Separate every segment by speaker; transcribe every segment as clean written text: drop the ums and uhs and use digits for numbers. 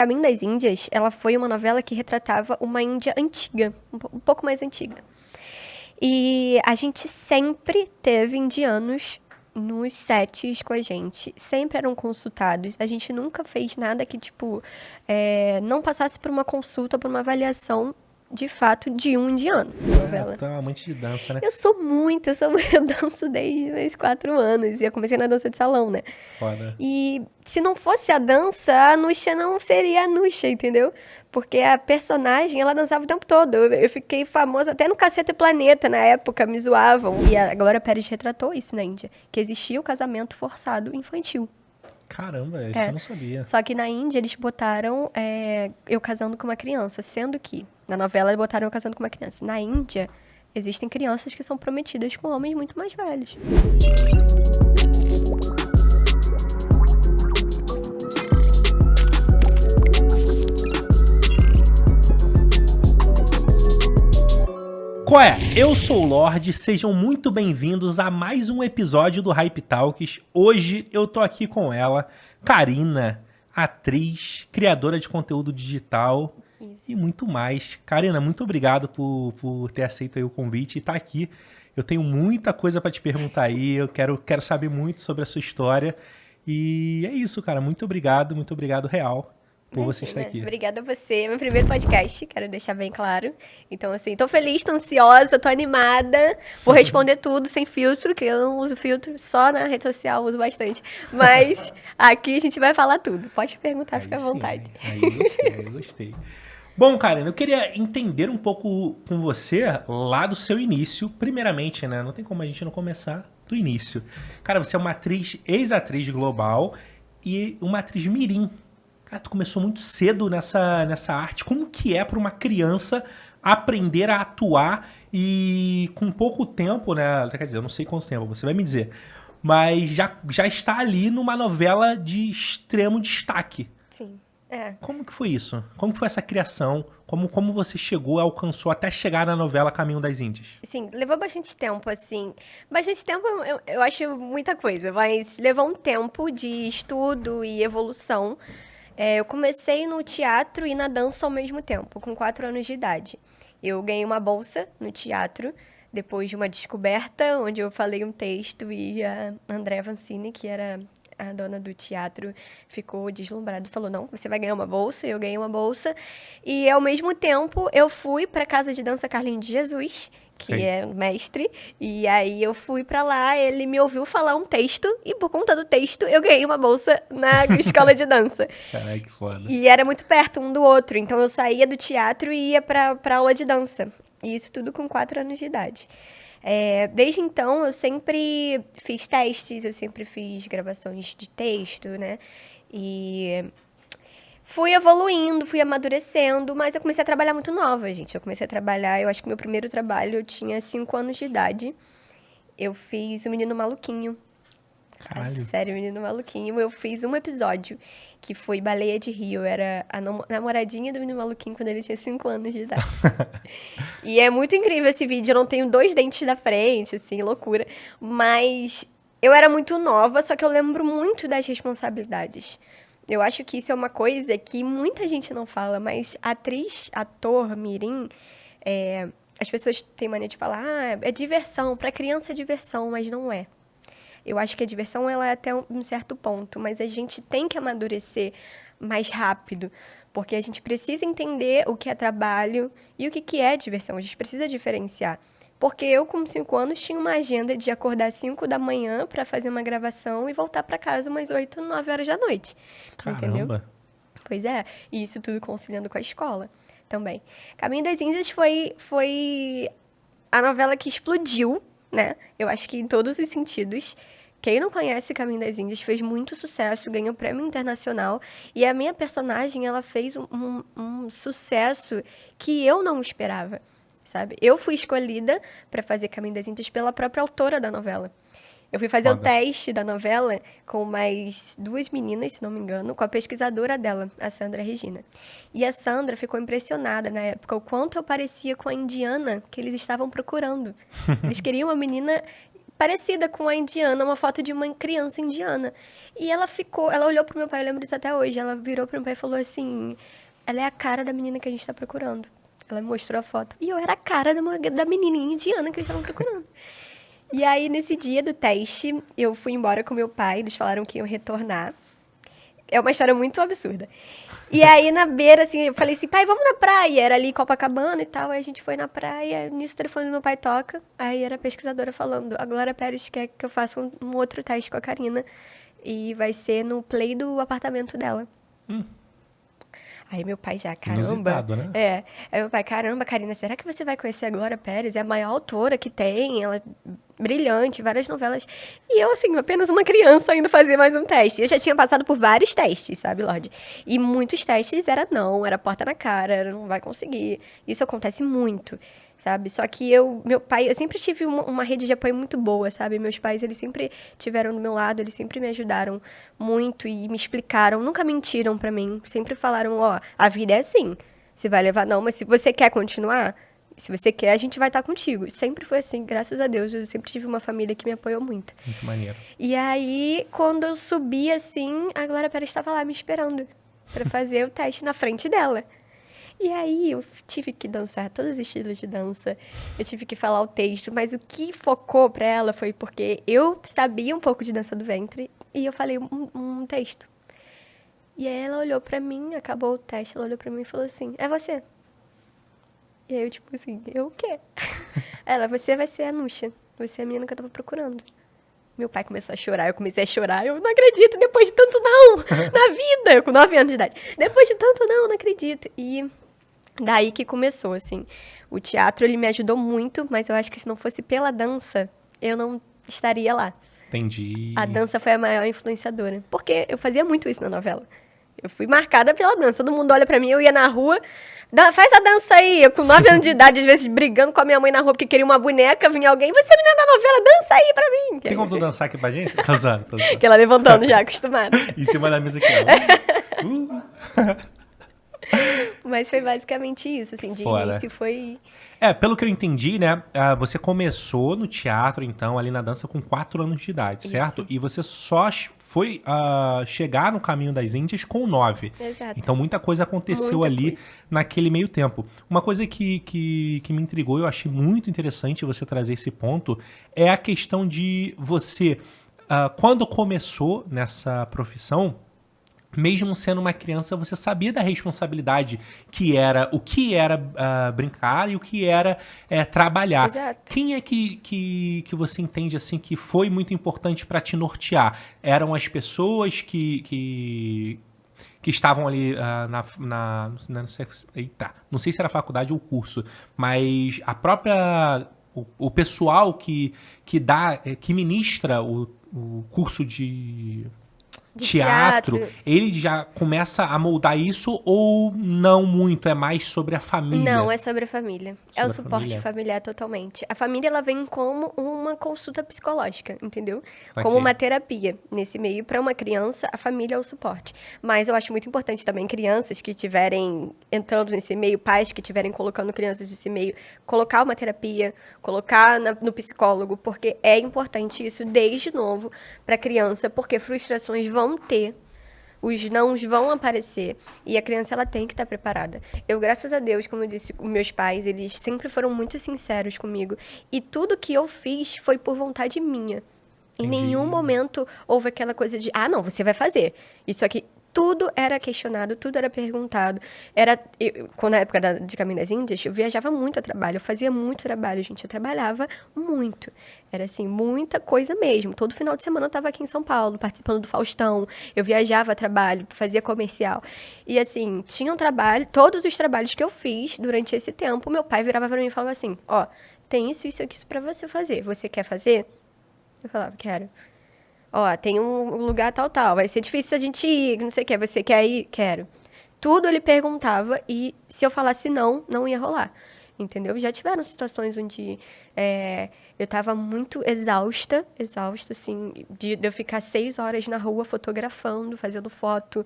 Speaker 1: Caminho das Índias, ela foi uma novela que retratava uma Índia antiga, um pouco mais antiga. E a gente sempre teve indianos nos sets com a gente. Sempre eram consultados. A gente nunca fez nada que, não passasse por uma consulta, por uma avaliação, de fato, de um indiano. Novela.
Speaker 2: Tu é uma amante de dança, né?
Speaker 1: Eu danço desde meus 4 anos. E eu comecei na dança de salão, né?
Speaker 2: Foda.
Speaker 1: E se não fosse a dança, a Nuxa não seria a Nuxa, entendeu? Porque a personagem, ela dançava o tempo todo. Eu fiquei famosa até no Cacete Planeta, na época, me zoavam. E a Glória Pérez retratou isso na Índia, que existia o casamento forçado infantil.
Speaker 2: Caramba, isso eu não sabia.
Speaker 1: Só que na Índia eles botaram eu casando com uma criança, sendo que na novela eles botaram eu casando com uma criança. Na Índia, existem crianças que são prometidas com homens muito mais velhos.
Speaker 2: Qual é? Eu sou o Lorde, sejam muito bem-vindos a mais um episódio do Hype Talks. Hoje eu tô aqui com ela, Karina, atriz, criadora de conteúdo digital e muito mais. Karina, muito obrigado por ter aceito aí o convite e estar aqui. Eu tenho muita coisa para te perguntar aí, eu quero saber muito sobre a sua história. E é isso, cara, muito obrigado real. Por você estar aqui.
Speaker 1: Obrigada a você. É meu primeiro podcast, quero deixar bem claro. Então, assim, tô feliz, tô ansiosa, tô animada. Vou responder tudo sem filtro, que eu não uso filtro, só na rede social uso bastante. Mas aqui a gente vai falar tudo. Pode perguntar,
Speaker 2: Aí
Speaker 1: fica à
Speaker 2: sim,
Speaker 1: vontade.
Speaker 2: Aí eu gostei. Bom, Karina, eu queria entender um pouco com você lá do seu início. Primeiramente, né? Não tem como a gente não começar do início. Cara, você é uma atriz, ex-atriz global e uma atriz mirim. Cara, tu começou muito cedo nessa arte. Como que é para uma criança aprender a atuar e com pouco tempo, né? Quer dizer, eu não sei quanto tempo, você vai me dizer. Mas já está ali numa novela de extremo destaque.
Speaker 1: Sim.
Speaker 2: Como que foi isso? Como que foi essa criação? Como você chegou, alcançou até chegar na novela Caminho das Índias?
Speaker 1: Sim, levou bastante tempo, assim. Bastante tempo eu acho muita coisa, mas levou um tempo de estudo e evolução. Eu comecei no teatro e na dança ao mesmo tempo, com 4 anos de idade. Eu ganhei uma bolsa no teatro, depois de uma descoberta, onde eu falei um texto e a Andrea Vancini, que era a dona do teatro, ficou deslumbrada. Falou, não, você vai ganhar uma bolsa. Eu ganhei uma bolsa. E, ao mesmo tempo, eu fui para a Casa de Dança Carlinhos de Jesus, que é mestre, e aí eu fui pra lá, ele me ouviu falar um texto, e por conta do texto, eu ganhei uma bolsa na escola de dança.
Speaker 2: Caralho, que foda.
Speaker 1: E era muito perto um do outro, então eu saía do teatro e ia pra aula de dança. E isso tudo com 4 anos de idade. Desde então, eu sempre fiz testes, eu sempre fiz gravações de texto, né? E fui evoluindo, fui amadurecendo, mas eu comecei a trabalhar muito nova, gente. Eu acho que meu primeiro trabalho eu tinha 5 anos de idade. Eu fiz o Menino Maluquinho.
Speaker 2: Caralho.
Speaker 1: Sério, Menino Maluquinho. Eu fiz um episódio que foi Baleia de Rio. Eu era a namoradinha do Menino Maluquinho quando ele tinha 5 anos de idade. E é muito incrível esse vídeo. Eu não tenho 2 dentes da frente, assim, loucura. Mas eu era muito nova, só que eu lembro muito das responsabilidades. Eu acho que isso é uma coisa que muita gente não fala, mas atriz, ator, mirim, as pessoas têm mania de falar, é diversão, pra criança é diversão, mas não é. Eu acho que a diversão ela é até um certo ponto, mas a gente tem que amadurecer mais rápido, porque a gente precisa entender o que é trabalho e o que é diversão, a gente precisa diferenciar. Porque eu, com 5 anos, tinha uma agenda de acordar às 5 da manhã para fazer uma gravação e voltar para casa umas 8, 9 horas da noite.
Speaker 2: Caramba.
Speaker 1: Entendeu? Pois é, e isso tudo conciliando com a escola também. Caminho das Índias foi a novela que explodiu, né? Eu acho que em todos os sentidos. Quem não conhece Caminho das Índias fez muito sucesso, ganhou prêmio internacional. E a minha personagem, ela fez um sucesso que eu não esperava, sabe? Eu fui escolhida para fazer Caminho das Índias pela própria autora da novela. Eu fui fazer o teste da novela com mais 2 meninas, se não me engano, com a pesquisadora dela, a Sandra Regina. E a Sandra ficou impressionada na época o quanto eu parecia com a indiana que eles estavam procurando. Eles queriam uma menina parecida com a indiana, uma foto de uma criança indiana. E ela olhou pro meu pai, eu lembro disso até hoje, ela virou pro meu pai e falou assim, ela é a cara da menina que a gente tá procurando. Ela me mostrou a foto. E eu era a cara da menininha indiana que eles estavam procurando. E aí, nesse dia do teste, eu fui embora com meu pai, eles falaram que iam retornar. É uma história muito absurda. E aí, na beira, assim, eu falei assim, pai, vamos na praia. Era ali em Copacabana e tal. Aí a gente foi na praia. Nisso, o telefone do meu pai toca. Aí era a pesquisadora falando, a Glória Pérez quer que eu faça um outro teste com a Karina. E vai ser no play do apartamento dela. Aí meu pai já, caramba.
Speaker 2: Inusitado, né?
Speaker 1: Aí meu pai, caramba, Karina, será que você vai conhecer a Glória Pérez? É a maior autora que tem, ela é brilhante, várias novelas. E eu, assim, apenas uma criança indo fazer mais um teste. Eu já tinha passado por vários testes, sabe, Lorde? E muitos testes era não, era porta na cara, era não vai conseguir. Isso acontece muito, sabe? Só que meu pai, eu sempre tive uma rede de apoio muito boa, sabe? Meus pais, eles sempre tiveram do meu lado, eles sempre me ajudaram muito e me explicaram, nunca mentiram pra mim. Sempre falaram, ó, a vida é assim, você vai levar não, mas se você quer continuar, se você quer, a gente vai estar contigo. Sempre foi assim, graças a Deus, eu sempre tive uma família que me apoiou muito.
Speaker 2: Muito maneiro.
Speaker 1: E aí, quando eu subi assim, a Glória Pérez estava lá me esperando pra fazer o teste na frente dela. E aí eu tive que dançar todos os estilos de dança, eu tive que falar o texto, mas o que focou pra ela foi porque eu sabia um pouco de dança do ventre e eu falei um texto. E aí ela olhou pra mim, acabou o teste, ela olhou pra mim e falou assim, é você? E aí eu tipo assim, eu o quê? Ela, você vai ser a Nuxa, você é a menina que eu tava procurando. Meu pai começou a chorar, eu comecei a chorar, eu não acredito, depois de tanto não, na vida, eu com 9 anos de idade. Depois de tanto não acredito. E daí que começou, assim. O teatro, ele me ajudou muito, mas eu acho que se não fosse pela dança, eu não estaria lá.
Speaker 2: Entendi.
Speaker 1: A dança foi a maior influenciadora. Porque eu fazia muito isso na novela. Eu fui marcada pela dança. Todo mundo olha pra mim, eu ia na rua, faz a dança aí. Eu com 9 anos de idade, às vezes brigando com a minha mãe na rua porque queria uma boneca, vinha alguém, você é menina da novela, dança aí pra mim.
Speaker 2: Tem como tu dançar aqui pra gente? Tô usando.
Speaker 1: Que ela levantando já, acostumada.
Speaker 2: Em cima da mesa aqui, ó.
Speaker 1: Mas foi basicamente isso, assim, de
Speaker 2: Fora.
Speaker 1: início foi...
Speaker 2: Pelo que eu entendi, né, você começou no teatro, então, ali na dança com 4 anos de idade, certo?
Speaker 1: Isso.
Speaker 2: E você só foi chegar no Caminho das Índias com 9.
Speaker 1: Exato.
Speaker 2: Então, muita coisa aconteceu ali naquele meio tempo. Uma coisa que me intrigou, eu achei muito interessante você trazer esse ponto, é a questão de você, quando começou nessa profissão, mesmo sendo uma criança, você sabia da responsabilidade o que era brincar e o que era trabalhar.
Speaker 1: Exato.
Speaker 2: Quem é que você entende assim que foi muito importante para te nortear? Eram as pessoas que estavam ali não sei se era faculdade ou curso, mas a própria o pessoal que ministra o curso de teatro, ele já começa a moldar isso ou não muito? É mais sobre a família?
Speaker 1: Não, é sobre a família. É o suporte familiar totalmente. A família, ela vem como uma consulta psicológica, entendeu? Como uma terapia nesse meio. Para uma criança, a família é o suporte. Mas eu acho muito importante também crianças que estiverem entrando nesse meio, pais que estiverem colocando crianças nesse meio, colocar uma terapia, colocar no psicólogo, porque é importante isso desde novo para a criança, porque frustrações vão ter, os nãos vão aparecer e a criança ela tem que estar preparada. Eu, graças a Deus, como eu disse, meus pais, eles sempre foram muito sinceros comigo e tudo que eu fiz foi por vontade minha. Em nenhum momento houve aquela coisa de, não, você vai fazer. Isso aqui, tudo era questionado, tudo era perguntado. Quando na época de Caminho das Índias, eu viajava muito a trabalho, eu fazia muito trabalho, gente, eu trabalhava muito. Era assim, muita coisa mesmo. Todo final de semana eu estava aqui em São Paulo, participando do Faustão, eu viajava a trabalho, fazia comercial. E assim, tinha um trabalho, todos os trabalhos que eu fiz durante esse tempo, meu pai virava para mim e falava assim, tem isso pra você fazer, você quer fazer? Eu falava, quero. Tem um lugar tal, vai ser difícil a gente ir, não sei o que, você quer ir? Quero. Tudo ele perguntava e se eu falasse não ia rolar. entendeu? Já tiveram situações onde eu tava muito exausta, assim, de eu ficar 6 horas na rua fotografando, fazendo foto,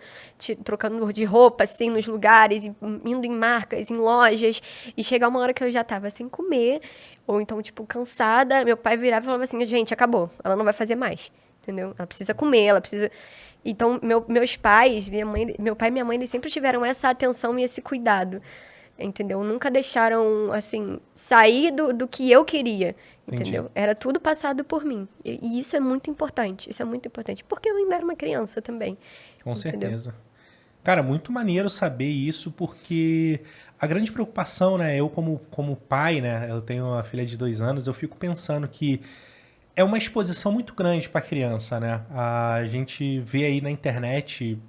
Speaker 1: trocando de roupa, assim, nos lugares, indo em marcas, em lojas, e chegar uma hora que eu já tava sem comer, ou então, tipo, cansada, meu pai virava e falava assim, gente, acabou, ela não vai fazer mais, entendeu? Ela precisa comer, ela precisa... Então, meus pais, meu pai e minha mãe, eles sempre tiveram essa atenção e esse cuidado, entendeu? Nunca deixaram, assim, sair do que eu queria, entendeu? Era tudo passado por mim. E isso é muito importante, porque eu ainda era uma criança também.
Speaker 2: Com
Speaker 1: entendeu?
Speaker 2: certeza. Cara, muito maneiro saber isso, porque a grande preocupação, né, eu como pai, né, eu tenho uma filha de 2 anos, eu fico pensando que é uma exposição muito grande para a criança, né? A gente vê aí na internet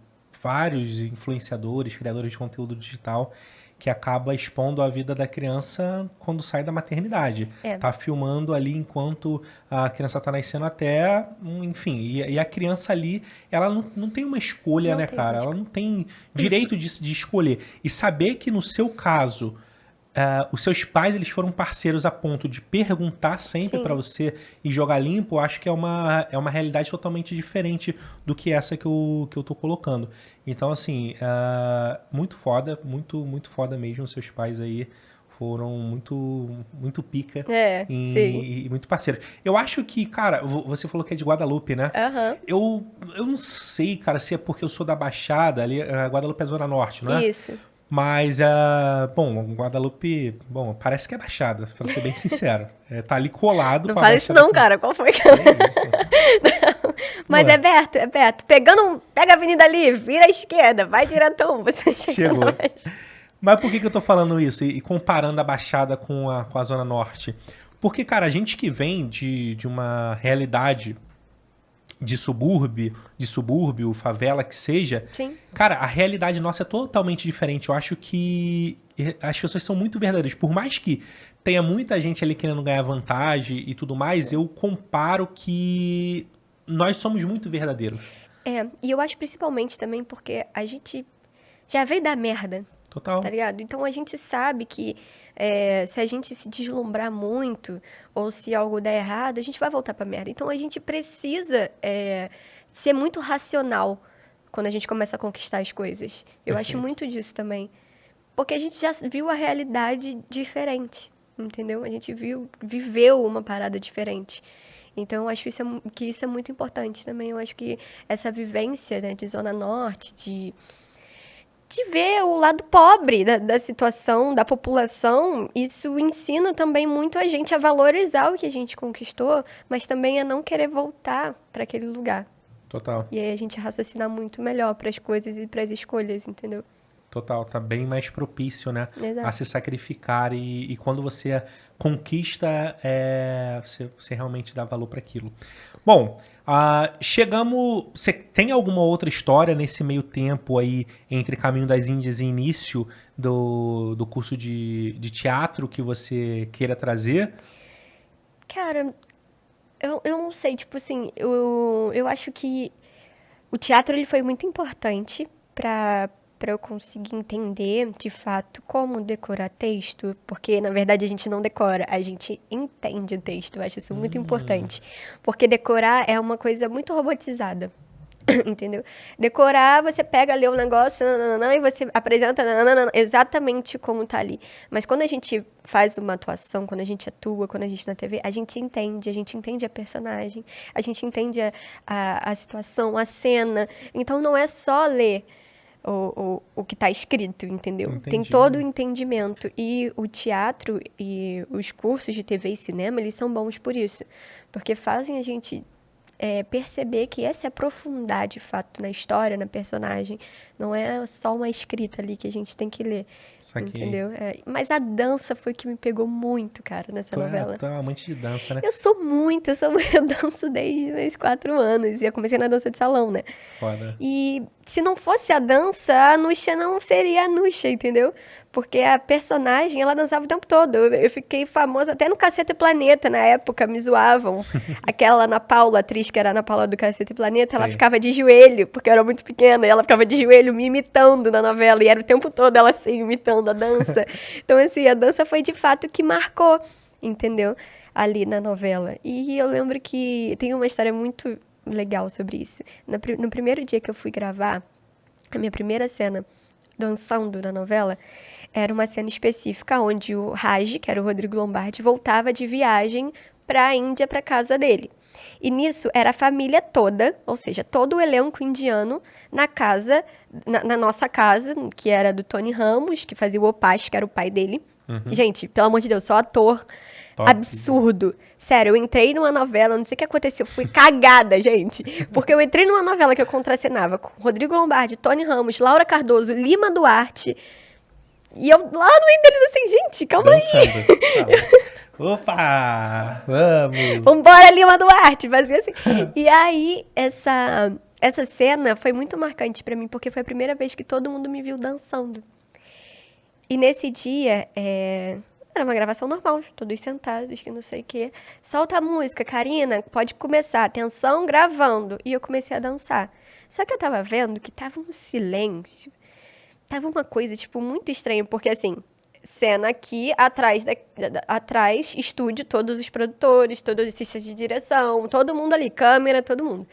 Speaker 2: vários influenciadores, criadores de conteúdo digital que acaba expondo a vida da criança quando sai da maternidade. Tá filmando ali enquanto a criança tá nascendo até, enfim, e a criança ali, ela não tem uma escolha,
Speaker 1: Não
Speaker 2: né,
Speaker 1: tem
Speaker 2: cara?
Speaker 1: escolha.
Speaker 2: Ela não tem direito de escolher. E saber que no seu caso, os seus pais, eles foram parceiros a ponto de perguntar sempre
Speaker 1: Sim.
Speaker 2: pra você e jogar limpo, eu acho que é uma realidade totalmente diferente do que essa que eu tô colocando. Então, assim, muito foda, muito foda mesmo. Os seus pais aí foram muito pica
Speaker 1: Sim.
Speaker 2: e muito parceiros. Eu acho que, cara, você falou que é de Guadalupe, né?
Speaker 1: Aham.
Speaker 2: Eu não sei, cara, se é porque eu sou da Baixada, ali, Guadalupe é Zona Norte, não é?
Speaker 1: Isso.
Speaker 2: Mas, bom, Guadalupe, bom, parece que é Baixada, pra ser bem sincero. Tá ali colado
Speaker 1: Não
Speaker 2: com a
Speaker 1: fala isso
Speaker 2: Baixada.
Speaker 1: não, cara. Qual foi?
Speaker 2: Que isso?
Speaker 1: Mas
Speaker 2: Ué.
Speaker 1: é perto. Pega a avenida ali, vira à esquerda, vai diretão, você chega
Speaker 2: Chegou.
Speaker 1: mais.
Speaker 2: Mas por que eu tô falando isso e comparando a Baixada com a Zona Norte? Porque, cara, a gente que vem de uma realidade de subúrbio, favela que seja,
Speaker 1: Sim.
Speaker 2: cara, a realidade nossa é totalmente diferente. Eu acho que as pessoas são muito verdadeiras. Por mais que tenha muita gente ali querendo ganhar vantagem e tudo mais, eu comparo que nós somos muito verdadeiros.
Speaker 1: E eu acho principalmente também porque a gente já veio da merda,
Speaker 2: Total.
Speaker 1: tá ligado? Então a gente sabe que se a gente se deslumbrar muito ou se algo der errado, a gente vai voltar pra merda. Então a gente precisa ser muito racional quando a gente começa a conquistar as coisas. Eu acho
Speaker 2: Perfeito.
Speaker 1: muito disso também. Porque a gente já viu a realidade diferente, entendeu? A gente viveu uma parada diferente. Então, eu acho que isso é muito importante também. Eu acho que essa vivência, né, de Zona Norte, de ver o lado pobre da situação, da população, isso ensina também muito a gente a valorizar o que a gente conquistou, mas também a não querer voltar para aquele lugar.
Speaker 2: Total.
Speaker 1: E aí a gente raciocinar muito melhor para as coisas e para as escolhas, entendeu?
Speaker 2: Total, tá bem mais propício, né?
Speaker 1: Exato.
Speaker 2: A se sacrificar e quando você conquista, você realmente dá valor para aquilo. Bom, chegamos... Você tem alguma outra história nesse meio tempo aí entre Caminho das Índias e início do curso de teatro que você queira trazer?
Speaker 1: Cara, eu não sei, tipo assim, eu acho que o teatro ele foi muito importante para eu conseguir entender, de fato, como decorar texto, porque, na verdade, a gente não decora, a gente entende o texto, eu acho isso muito importante, porque decorar é uma coisa muito robotizada, entendeu? Decorar, você pega, lê um negócio, nananã, e você apresenta nananã, exatamente como tá ali. Mas quando a gente faz uma atuação, quando a gente atua, quando a gente na TV, a gente entende a personagem, a gente entende a situação, a cena. Então, não é só ler o que está escrito, entendeu?
Speaker 2: Entendi.
Speaker 1: Tem todo o entendimento. E o teatro e os cursos de TV e cinema, eles são bons por isso. Porque fazem a gente perceber que esse aprofundar, de fato, na história, na personagem, não é só uma escrita ali que a gente tem que ler,
Speaker 2: Saquei.
Speaker 1: entendeu? Mas a dança foi que me pegou muito, cara, nessa novela.
Speaker 2: Tu é amante de dança, né?
Speaker 1: Eu danço desde meus 4 anos, e eu comecei na dança de salão, né?
Speaker 2: Foda.
Speaker 1: E se não fosse a dança, a Nuxa não seria a Nuxa, entendeu? Porque a personagem, ela dançava o tempo todo. Eu fiquei famosa até no Cacete Planeta, na época, me zoavam. Aquela Ana Paula, atriz que era a Ana Paula do Cacete Planeta, ela
Speaker 2: Sei.
Speaker 1: ficava de joelho, porque eu era muito pequena, e ela ficava de joelho me imitando na novela, e era o tempo todo ela assim, imitando a dança. Então, assim, a dança foi de fato o que marcou, entendeu? Ali na novela. E eu lembro que tem uma história muito legal sobre isso. No primeiro dia que eu fui gravar, a minha primeira cena dançando na novela, era uma cena específica onde o Raj, que era o Rodrigo Lombardi, voltava de viagem para a Índia, para casa dele. E nisso era a família toda, ou seja, todo o elenco indiano na casa, na nossa casa, que era do Tony Ramos, que fazia o Opash, que era o pai dele. Gente, pelo amor de Deus, só ator
Speaker 2: Top.
Speaker 1: absurdo. Sério, eu entrei numa novela, não sei o que aconteceu, fui cagada, gente. Porque eu entrei numa novela que eu contracenava com Rodrigo Lombardi, Tony Ramos, Laura Cardoso, Lima Duarte. E eu lá no meio deles assim, gente, calma aí.
Speaker 2: Dançando. Opa! Vamos!
Speaker 1: Vambora, Lima Duarte, fazia assim. E aí, essa cena foi muito marcante pra mim, porque foi a primeira vez que todo mundo me viu dançando. E nesse dia, era uma gravação normal, todos sentados, que não sei o quê. Solta a música, Karina, pode começar. Atenção, gravando. E eu comecei a dançar. Só que eu tava vendo que tava um silêncio. Tava uma coisa, tipo, muito estranha, porque assim, cena aqui, atrás, estúdio, todos os produtores, todos os assistentes de direção, todo mundo ali, câmera, todo mundo.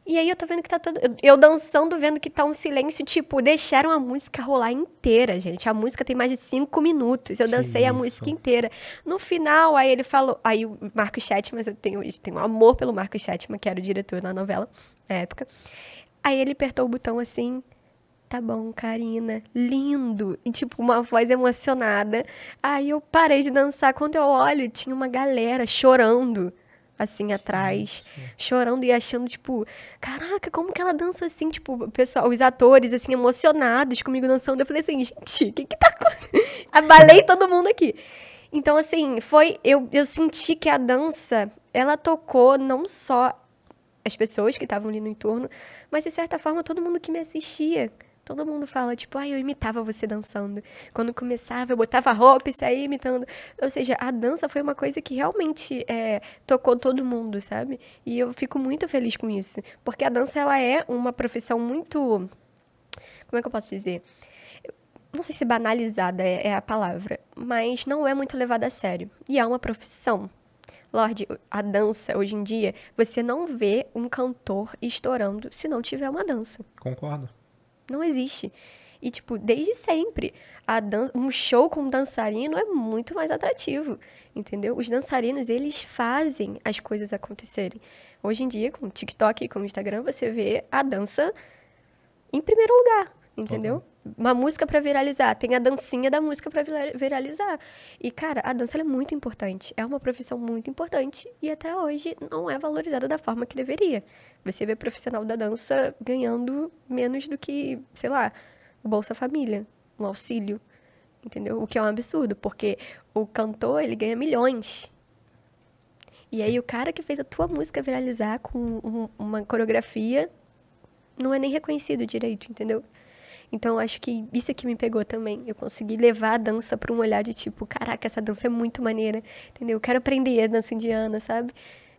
Speaker 1: E aí eu tô vendo que tá todo... Eu dançando, vendo que tá um silêncio, tipo, deixaram a música rolar inteira, gente. A música tem mais de 5 minutos. Eu dancei a música inteira. No final, aí ele falou... Aí o Marcos Chatman, eu tenho um amor pelo Marcos Chatman, que era o diretor da novela, na época. Aí ele apertou o botão assim... Tá bom, Karina, lindo. E, tipo, uma voz emocionada. Aí eu parei de dançar. Quando eu olho, tinha uma galera chorando, assim, atrás. Chorando e achando, tipo... Caraca, como que ela dança assim? Tipo, o pessoal, os atores, assim, emocionados comigo dançando. Eu falei assim, gente, o que tá acontecendo? Abalei todo mundo aqui. Então, assim, eu senti que a dança, ela tocou não só as pessoas que estavam ali no entorno, mas, de certa forma, todo mundo que me assistia. Todo mundo fala, tipo, eu imitava você dançando. Quando começava, eu botava roupa e saía imitando. Ou seja, a dança foi uma coisa que realmente tocou todo mundo, sabe? E eu fico muito feliz com isso. Porque a dança, ela é uma profissão muito... Como é que eu posso dizer? Não sei se banalizada é a palavra, mas não é muito levada a sério. E é uma profissão. Lorde, a dança, hoje em dia, você não vê um cantor estourando se não tiver uma dança.
Speaker 2: Concordo.
Speaker 1: Não existe. E, tipo, desde sempre, um show com um dançarino é muito mais atrativo, entendeu? Os dançarinos, eles fazem as coisas acontecerem. Hoje em dia, com o TikTok e com o Instagram, você vê a dança em primeiro lugar, entendeu? Uma música pra viralizar, tem a dancinha da música pra viralizar. E, cara, a dança ela é muito importante. É uma profissão muito importante e até hoje não é valorizada da forma que deveria. Você vê profissional da dança ganhando menos do que, sei lá, Bolsa Família, um auxílio, entendeu? O que é um absurdo, porque o cantor, ele ganha milhões. E aí o cara que fez a tua música viralizar com uma coreografia não é nem reconhecido direito, entendeu? Então, eu acho que isso que me pegou também. Eu consegui levar a dança para um olhar de tipo, caraca, essa dança é muito maneira, entendeu? Eu quero aprender a dança indiana, sabe?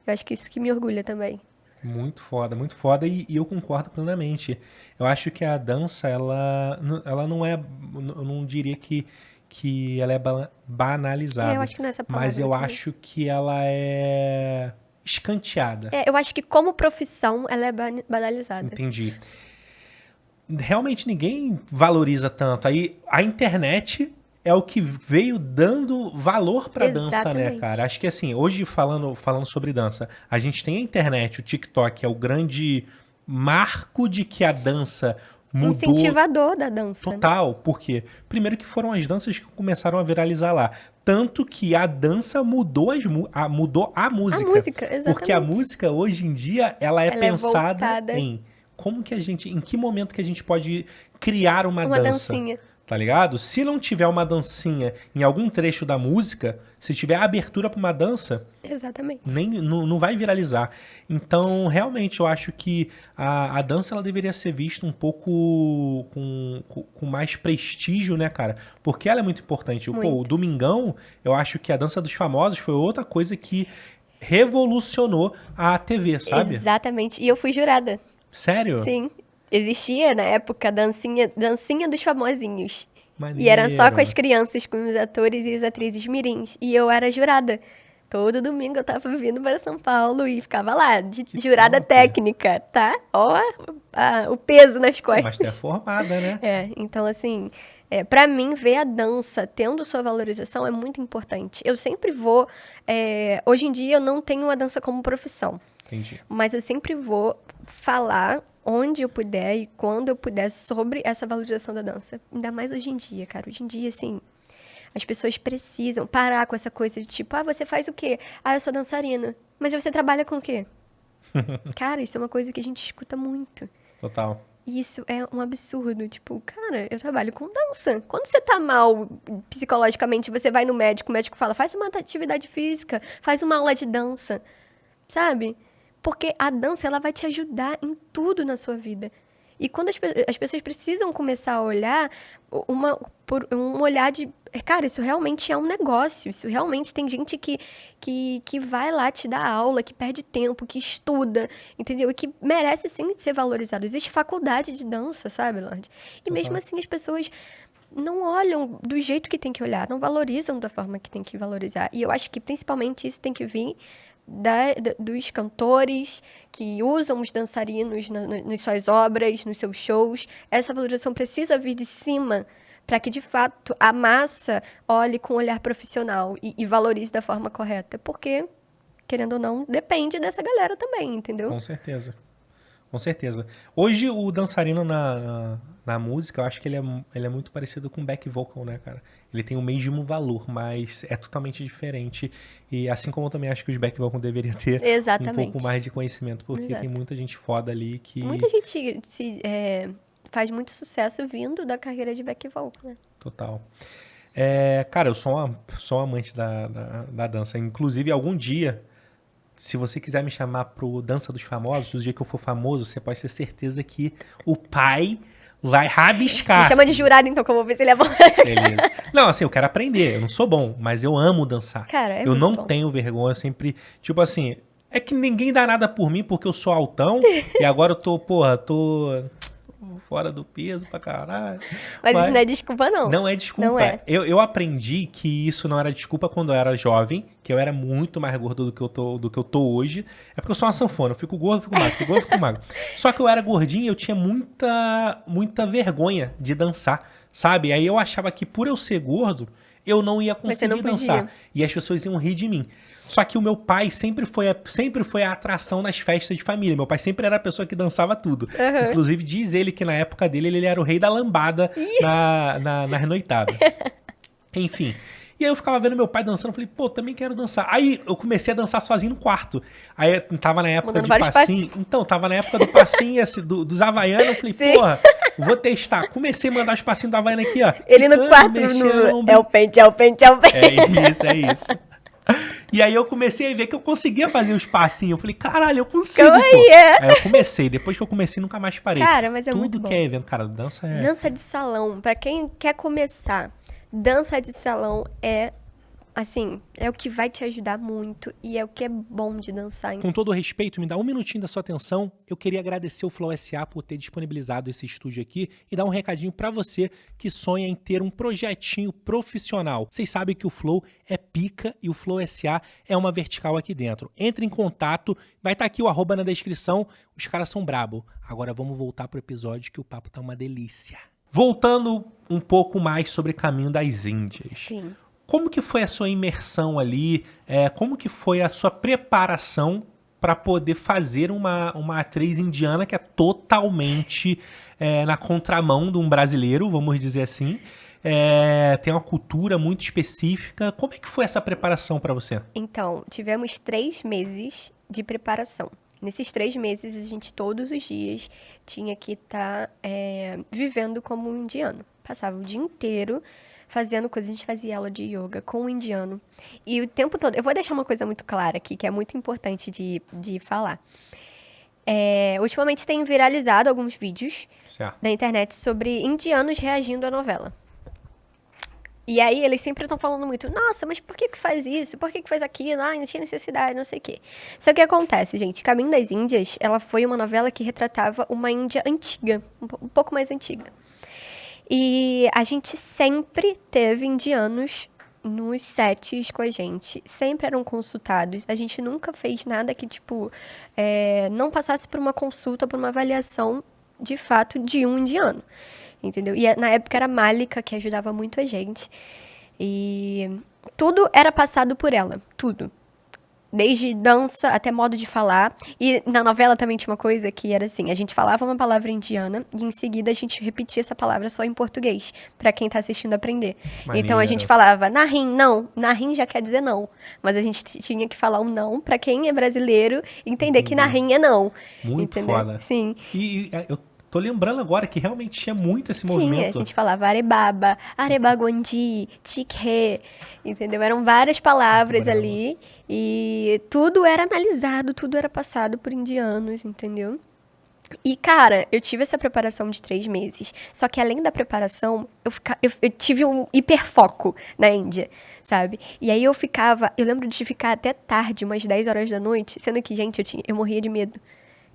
Speaker 1: Eu acho que isso que me orgulha também.
Speaker 2: Muito foda e eu concordo plenamente. Eu acho que a dança, ela não é, eu não diria que ela é banalizada.
Speaker 1: Eu acho que não é essa palavra.
Speaker 2: Mas eu acho que ela é escanteada.
Speaker 1: Eu acho que como profissão ela é banalizada.
Speaker 2: Entendi. Realmente ninguém valoriza tanto. Aí a internet é o que veio dando valor pra dança, né, cara? Acho que assim, hoje falando sobre dança, a gente tem a internet, o TikTok é o grande marco de que a dança mudou.
Speaker 1: Incentivador da dança.
Speaker 2: Total, né? Porque primeiro que foram as danças que começaram a viralizar lá. Tanto que a dança mudou mudou a música.
Speaker 1: A música, exatamente.
Speaker 2: Porque a música, hoje em dia, ela é pensada
Speaker 1: voltada
Speaker 2: em... em que momento que a gente pode criar uma dança?
Speaker 1: Dancinha.
Speaker 2: tá ligado? Se não tiver uma dancinha em algum trecho da música, se tiver abertura pra uma dança,
Speaker 1: Exatamente.
Speaker 2: não vai viralizar. Então, realmente, eu acho que a dança ela deveria ser vista um pouco com mais prestígio, né, cara? Porque ela é muito importante. Pô, o
Speaker 1: Muito.
Speaker 2: Domingão, eu acho que a Dança dos Famosos foi outra coisa que revolucionou a TV, sabe?
Speaker 1: Exatamente. E eu fui jurada.
Speaker 2: Sério?
Speaker 1: Sim. Existia na época a dancinha dos famosinhos. E era só com
Speaker 2: Maneiro.
Speaker 1: as crianças, com os atores e as atrizes mirins. E eu era jurada. Todo domingo eu tava vindo para São Paulo e ficava lá, de
Speaker 2: Que
Speaker 1: jurada
Speaker 2: top.
Speaker 1: técnica, tá? Ó, o peso nas
Speaker 2: Pô, mas
Speaker 1: costas.
Speaker 2: tu é formada, né?
Speaker 1: Então assim, para mim ver a dança tendo sua valorização é muito importante. Eu sempre vou, hoje em dia eu não tenho a dança como profissão,
Speaker 2: Entendi.
Speaker 1: mas eu sempre vou falar onde eu puder e quando eu puder sobre essa valorização da dança. Ainda mais hoje em dia, cara. Hoje em dia, assim, as pessoas precisam parar com essa coisa de tipo, você faz o quê? Eu sou dançarina. Mas você trabalha com o quê? Cara, isso é uma coisa que a gente escuta muito.
Speaker 2: Total.
Speaker 1: E isso é um absurdo. Tipo, cara, eu trabalho com dança. Quando você tá mal psicologicamente, você vai no médico, o médico fala, faz uma atividade física, faz uma aula de dança, sabe? Porque a dança, ela vai te ajudar em tudo na sua vida. E quando as pessoas precisam começar a olhar, por um olhar de... Cara, isso realmente é um negócio. Isso realmente tem gente que vai lá te dar aula, que perde tempo, que estuda, entendeu? E que merece, sim, ser valorizado. Existe faculdade de dança, sabe, Lorde? E mesmo assim, as pessoas não olham do jeito que tem que olhar, não valorizam da forma que tem que valorizar. E eu acho que, principalmente, isso tem que vir dos cantores que usam os dançarinos nas suas obras, nos seus shows. Essa valorização precisa vir de cima para que, de fato, a massa olhe com um olhar profissional e valorize da forma correta. Porque, querendo ou não, depende dessa galera também, entendeu?
Speaker 2: Com certeza. Com certeza. Hoje, o dançarino na música, eu acho que ele é muito parecido com back vocal, né, cara? Ele tem o mesmo valor, mas é totalmente diferente. E assim como eu também acho que os back vocal deveriam ter um pouco mais de conhecimento, porque tem muita gente foda ali que...
Speaker 1: Muita gente faz muito sucesso vindo da carreira de back vocal, né?
Speaker 2: Total. Cara, eu sou um amante da dança. Inclusive, algum dia, se você quiser me chamar pro Dança dos Famosos, o dia que eu for famoso, você pode ter certeza que o pai vai rabiscar.
Speaker 1: Me chama de jurado, então, que eu vou ver se ele é bom.
Speaker 2: Beleza. Não, assim, eu quero aprender. Eu não sou bom, mas eu amo dançar.
Speaker 1: Cara,
Speaker 2: eu não
Speaker 1: muito bom.
Speaker 2: tenho vergonha, eu sempre... Tipo assim, é que ninguém dá nada por mim porque eu sou altão e agora eu tô fora do peso pra caralho.
Speaker 1: Mas isso não é desculpa, não.
Speaker 2: Não é desculpa.
Speaker 1: Não é.
Speaker 2: Eu aprendi que isso não era desculpa quando eu era jovem, que eu era muito mais gordo do que eu tô hoje. É porque eu sou uma sanfona, eu fico gordo, fico magro, fico gordo, fico magro. Só que eu era gordinho e eu tinha muita vergonha de dançar, sabe? Aí eu achava que por eu ser gordo, eu não ia conseguir dançar. E as pessoas iam rir de mim. Só que o meu pai sempre foi a atração nas festas de família. Meu pai sempre era a pessoa que dançava tudo.
Speaker 1: Uhum.
Speaker 2: Inclusive, diz ele que na época dele, ele era o rei da lambada nas noitadas. Enfim. E aí eu ficava vendo meu pai dançando, eu falei, pô, também quero dançar. Aí eu comecei a dançar sozinho no quarto. Aí tava na época de passinho. Então, tava na época do passinho, dos Havaianos, eu falei, porra, vou testar. Comecei a mandar os passinhos do Havaiano aqui, ó.
Speaker 1: Ele no quarto, é o pente.
Speaker 2: É isso. E aí eu comecei a ver que eu conseguia fazer os passinhos. Eu falei, caralho, eu consigo, pô. Aí eu comecei. Depois que eu comecei, nunca mais parei.
Speaker 1: Cara, mas é muito bom.
Speaker 2: Tudo que é evento, cara, dança é...
Speaker 1: Dança de salão. Pra quem quer começar, dança de salão é o que vai te ajudar muito e é o que é bom de dançar.
Speaker 2: Com todo o respeito, me dá um minutinho da sua atenção. Eu queria agradecer o Flow SA por ter disponibilizado esse estúdio aqui e dar um recadinho pra você que sonha em ter um projetinho profissional. Vocês sabem que o Flow é pica e o Flow SA é uma vertical aqui dentro. Entre em contato, vai estar aqui o @ na descrição. Os caras são brabo. Agora vamos voltar pro episódio que o papo tá uma delícia. Voltando um pouco mais sobre Caminho das Índias.
Speaker 1: Sim.
Speaker 2: Como que foi a sua imersão ali? Como que foi a sua preparação para poder fazer uma atriz indiana que é totalmente na contramão de um brasileiro, vamos dizer assim? Tem uma cultura muito específica. Como é que foi essa preparação para você?
Speaker 1: Então, tivemos 3 meses de preparação. Nesses 3 meses, a gente todos os dias tinha que estar vivendo como um indiano. passava o dia inteiro fazendo coisas. A gente fazia aula de yoga com um indiano. E o tempo todo... Eu vou deixar uma coisa muito clara aqui, que é muito importante de falar. Ultimamente tem viralizado alguns vídeos
Speaker 2: Certo.
Speaker 1: da internet sobre indianos reagindo à novela. E aí eles sempre estão falando muito, nossa, mas por que faz isso? Por que faz aquilo? Ai, não tinha necessidade, não sei o quê. Só que o que acontece, gente? Caminho das Índias, ela foi uma novela que retratava uma Índia antiga, um pouco mais antiga. E a gente sempre teve indianos nos sets com a gente. Sempre eram consultados. A gente nunca fez nada que, tipo, não passasse por uma consulta, por uma avaliação, de fato, de um indiano. Entendeu? E na época era a Malika, que ajudava muito a gente. E tudo era passado por ela. Tudo. Desde dança até modo de falar. E na novela também tinha uma coisa que era assim, a gente falava uma palavra indiana e em seguida a gente repetia essa palavra só em português, pra quem tá assistindo aprender.
Speaker 2: Maneiro.
Speaker 1: Então a gente falava narim, não. Narim já quer dizer não. Mas a gente tinha que falar um não pra quem é brasileiro entender que narim é não.
Speaker 2: Muito
Speaker 1: entendeu?
Speaker 2: foda.
Speaker 1: Sim.
Speaker 2: E eu tô lembrando agora que realmente tinha muito esse
Speaker 1: Tinha,
Speaker 2: movimento.
Speaker 1: a gente falava arebaba, arebagondi, tikhe, entendeu? Eram várias palavras
Speaker 2: Bravo.
Speaker 1: ali e tudo era analisado, tudo era passado por indianos, entendeu? E, cara, eu tive essa preparação de 3 meses, só que além da preparação, eu tive um hiperfoco na Índia, sabe? E aí eu lembro de ficar até tarde, umas 10 horas da noite, sendo que, gente, eu morria de medo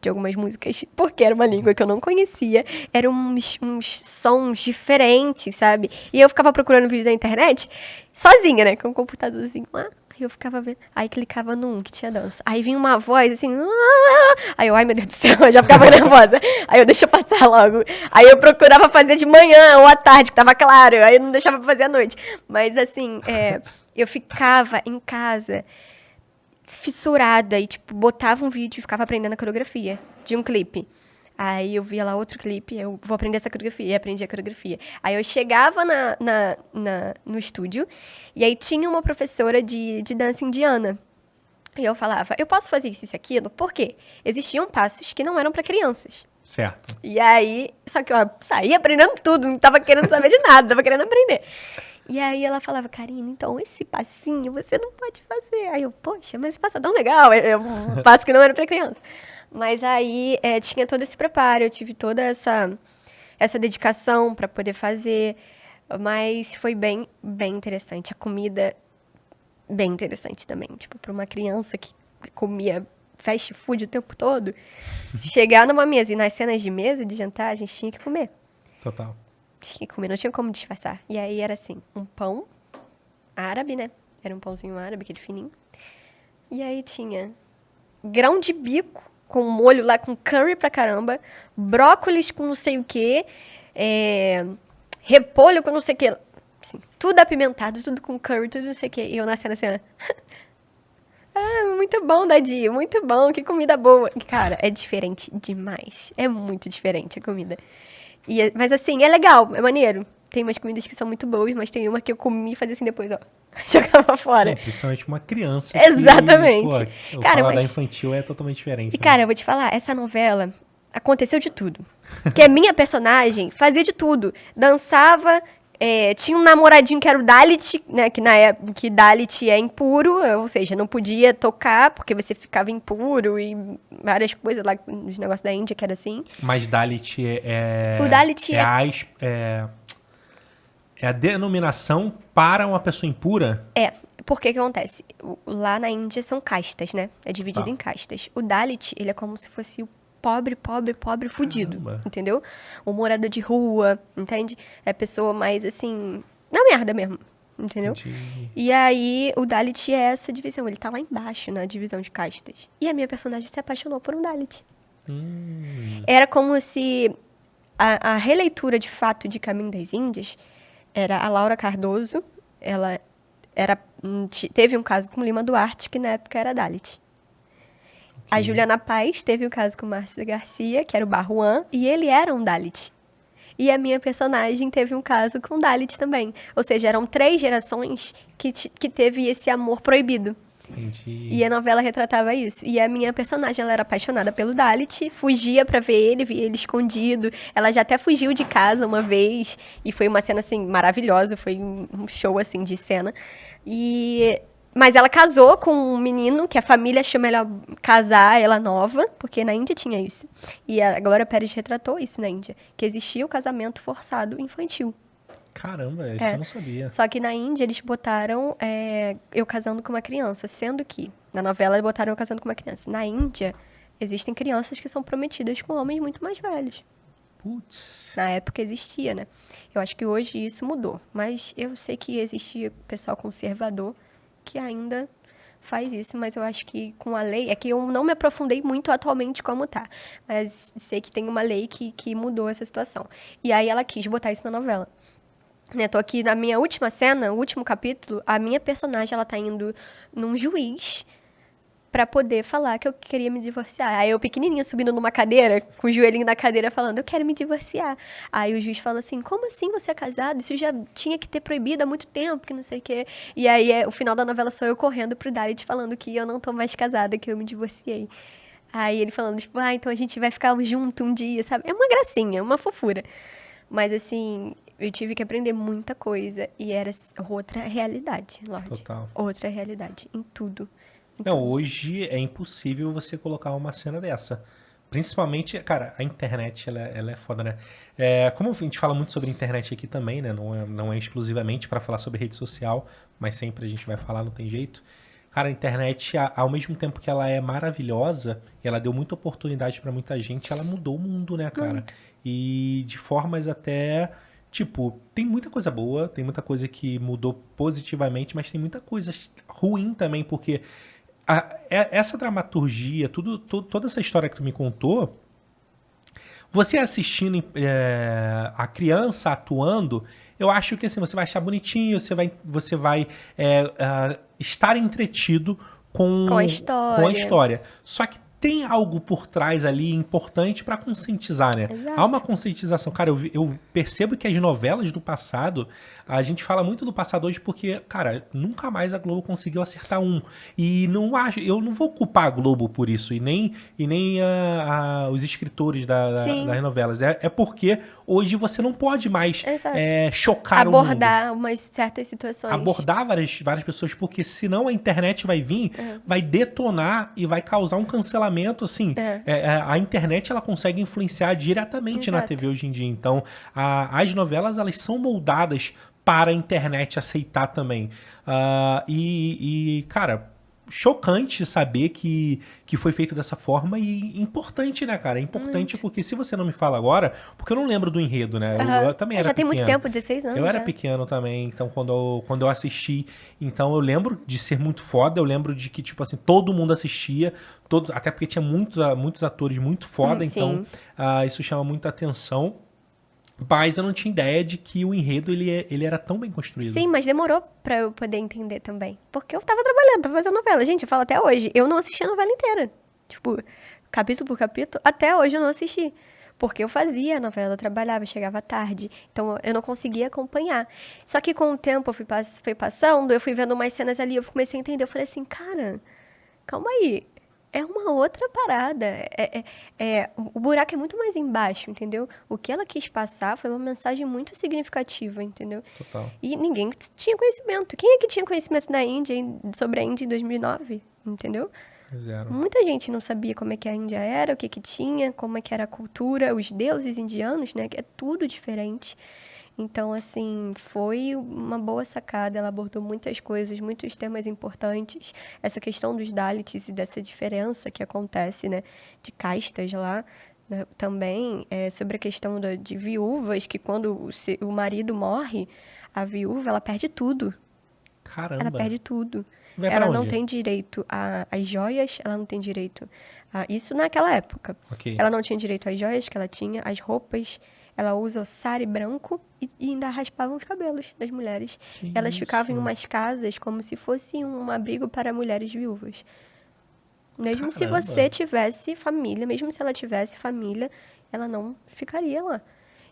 Speaker 1: de algumas músicas, porque era uma língua que eu não conhecia, eram uns sons diferentes, sabe? E eu ficava procurando vídeo na internet, sozinha, né, com um computadorzinho lá, aí eu ficava vendo, aí clicava num que tinha dança, aí vinha uma voz assim, aí eu, ai meu Deus do céu, eu já ficava nervosa, aí eu deixa eu passar logo, aí eu procurava fazer de manhã ou à tarde, que tava claro, aí eu não deixava pra fazer à noite, mas assim, eu ficava em casa fissurada e, tipo, botava um vídeo e ficava aprendendo a coreografia de um clipe. Aí eu via lá outro clipe, eu vou aprender essa coreografia, e aprendi a coreografia. Aí eu chegava no estúdio, e aí tinha uma professora de dança indiana. E eu falava, eu posso fazer isso e aquilo? Por quê? Existiam passos que não eram para crianças.
Speaker 2: Certo.
Speaker 1: E aí, só que eu saía aprendendo tudo, não tava querendo saber de nada, tava querendo aprender. E aí ela falava, Karina, então esse passinho você não pode fazer. Aí eu, poxa, mas esse passo é tão legal, é um passo que não era pra criança. Mas aí tinha todo esse preparo, eu tive toda essa dedicação pra poder fazer, mas foi bem, bem interessante. A comida, bem interessante também, tipo, pra uma criança que comia fast food o tempo todo, chegar numa mesa e nas cenas de mesa, de jantar, a gente tinha que comer.
Speaker 2: Total.
Speaker 1: Tinha que comer, não tinha como disfarçar. E aí era assim, um pão árabe, né? Era um pãozinho árabe, aquele fininho. E aí tinha grão de bico com molho lá, com curry pra caramba, brócolis com não sei o quê, repolho com não sei o quê. Assim, tudo apimentado, tudo com curry, tudo não sei o quê. E eu nascendo assim, muito bom, Dadi, muito bom, que comida boa. Cara, é diferente demais. É muito diferente a comida. Mas assim, é legal, é maneiro. Tem umas comidas que são muito boas, mas tem uma que eu comi e fazia assim depois, ó. Jogava fora.
Speaker 2: Principalmente uma criança.
Speaker 1: Exatamente.
Speaker 2: Que, o
Speaker 1: cara,
Speaker 2: paladar infantil é totalmente diferente.
Speaker 1: E, cara, eu vou te falar, essa novela aconteceu de tudo. Porque a minha personagem fazia de tudo. Dançava, tinha um namoradinho que era o Dalit, né? Que na época que Dalit é impuro, ou seja, não podia tocar porque você ficava impuro e várias coisas lá, nos negócios da Índia que era assim.
Speaker 2: Mas Dalit
Speaker 1: O Dalit
Speaker 2: é a denominação para uma pessoa impura?
Speaker 1: Porque que acontece? Lá na Índia são castas, né? É dividido em castas. O Dalit, ele é como se fosse o pobre fudido,
Speaker 2: Caramba.
Speaker 1: entendeu? O morador de rua, entende? É a pessoa mais, assim, na merda mesmo, entendeu?
Speaker 2: Entendi.
Speaker 1: E aí, o Dalit é essa divisão, ele tá lá embaixo na divisão de castas. E a minha personagem se apaixonou por um Dalit. Era como se a releitura, de fato, de Caminho das Índias era a Laura Cardoso, ela teve um caso com Lima Duarte, que na época era Dalit. A Juliana Paz teve um caso com Márcio Garcia, que era o Barruan, e ele era um Dalit. E a minha personagem teve um caso com Dalit também. Ou seja, eram 3 gerações que teve esse amor proibido.
Speaker 2: Entendi.
Speaker 1: E a novela retratava isso. E a minha personagem, ela era apaixonada pelo Dalit, fugia pra ver ele, via ele escondido. Ela já até fugiu de casa uma vez, e foi uma cena, assim, maravilhosa, foi um show, assim, de cena. Mas ela casou com um menino que a família achou melhor casar ela nova, porque na Índia tinha isso. E a Glória Pérez retratou isso na Índia, que existia o casamento forçado infantil.
Speaker 2: Caramba, isso eu não sabia.
Speaker 1: Só que na Índia eles botaram eu casando com uma criança, sendo que na novela eles botaram eu casando com uma criança. Na Índia existem crianças que são prometidas com homens muito mais velhos.
Speaker 2: Putz.
Speaker 1: Na época existia, né? Eu acho que hoje isso mudou. Mas eu sei que existia pessoal conservador que ainda faz isso, mas eu acho que com a lei... É que eu não me aprofundei muito atualmente como tá. Mas sei que tem uma lei que mudou essa situação. E aí ela quis botar isso na novela. Né, tô aqui na minha última cena, o último capítulo, a minha personagem, ela tá indo num juiz pra poder falar que eu queria me divorciar. Aí eu pequenininha subindo numa cadeira, com o joelhinho na cadeira falando, eu quero me divorciar. Aí o juiz fala assim, como assim você é casado? Isso já tinha que ter proibido há muito tempo, que não sei o quê. E aí o final da novela sou eu correndo pro Dalit falando que eu não tô mais casada, que eu me divorciei. Aí ele falando, tipo, então a gente vai ficar junto um dia, sabe? É uma gracinha, uma fofura. Mas assim, eu tive que aprender muita coisa e era outra realidade, Lorde.
Speaker 2: Total.
Speaker 1: Outra realidade, em tudo.
Speaker 2: Não, hoje é impossível você colocar uma cena dessa. Principalmente, cara, a internet, ela é foda, né? Como a gente fala muito sobre internet aqui também, né? Não é exclusivamente para falar sobre rede social, mas sempre a gente vai falar, não tem jeito. Cara, a internet, ao mesmo tempo que ela é maravilhosa, e ela deu muita oportunidade para muita gente, ela mudou o mundo, né, cara?
Speaker 1: Muito.
Speaker 2: E de formas até... Tipo, tem muita coisa boa, tem muita coisa que mudou positivamente, mas tem muita coisa ruim também, porque essa dramaturgia, toda essa história que tu me contou, você assistindo a criança atuando, eu acho que assim, você vai achar bonitinho, você vai estar entretido
Speaker 1: Com a história.
Speaker 2: com a história. Só que tem algo por trás ali importante para conscientizar, né?
Speaker 1: Exato.
Speaker 2: Há uma conscientização. Cara, eu percebo que as novelas do passado, a gente fala muito do passado hoje porque, cara, nunca mais a Globo conseguiu acertar um. E eu não vou culpar a Globo por isso, e nem os escritores das novelas. É porque hoje você não pode mais chocar o mundo.
Speaker 1: Abordar umas certas situações.
Speaker 2: Abordar várias pessoas, porque senão a internet vai vir, vai detonar e vai causar um cancelamento, assim. A internet, ela consegue influenciar diretamente na TV hoje em dia. Então, as novelas, elas são moldadas para a internet aceitar também. Cara, chocante saber que foi feito dessa forma e importante, né, cara? É importante porque se você não me fala agora, porque eu não lembro do enredo, né? Eu também era
Speaker 1: já tem
Speaker 2: pequeno.
Speaker 1: muito tempo, 16 anos.
Speaker 2: Eu era pequeno também, então quando eu assisti, então eu lembro de ser muito foda, eu lembro de que, tipo assim, todo mundo assistia, até porque tinha muitos atores muito foda, então isso chama muita atenção. Mas eu não tinha ideia de que o enredo ele era tão bem construído.
Speaker 1: Sim, mas demorou pra eu poder entender também. Porque eu tava trabalhando, tava fazendo novela. Gente, eu falo até hoje, eu não assisti a novela inteira. Tipo, capítulo por capítulo, até hoje eu não assisti. Porque eu fazia a novela, eu trabalhava, chegava tarde. Então eu não conseguia acompanhar. Só que com o tempo eu fui passando, eu fui vendo umas cenas ali, eu comecei a entender. Eu falei assim, cara, calma aí. É uma outra parada. O buraco é muito mais embaixo, entendeu? O que ela quis passar foi uma mensagem muito significativa, entendeu?
Speaker 2: Total.
Speaker 1: E ninguém tinha conhecimento. Quem é que tinha conhecimento da Índia, sobre a Índia em 2009? Entendeu?
Speaker 2: Zero.
Speaker 1: Muita gente não sabia como é que a Índia era, o que tinha, como é que era a cultura, os deuses indianos, né? Que é tudo diferente. Então, assim, foi uma boa sacada. Ela abordou muitas coisas, muitos temas importantes. Essa questão dos Dalits e dessa diferença que acontece, né? De castas lá. Né? Também sobre a questão de viúvas, que quando o marido morre, a viúva, ela perde tudo.
Speaker 2: Caramba.
Speaker 1: Ela perde tudo.
Speaker 2: Vai
Speaker 1: Ela
Speaker 2: pra
Speaker 1: não
Speaker 2: onde?
Speaker 1: tem direito às joias, ela não tem direito a isso naquela época.
Speaker 2: Ok.
Speaker 1: Ela não tinha direito às joias que ela tinha, às roupas. Ela usa o sari branco e ainda raspavam os cabelos das mulheres.
Speaker 2: Que
Speaker 1: Elas
Speaker 2: isso?
Speaker 1: ficavam em umas casas como se fosse um abrigo para mulheres viúvas. Mesmo se
Speaker 2: Caramba.
Speaker 1: você tivesse família, mesmo se ela tivesse família, ela não ficaria lá.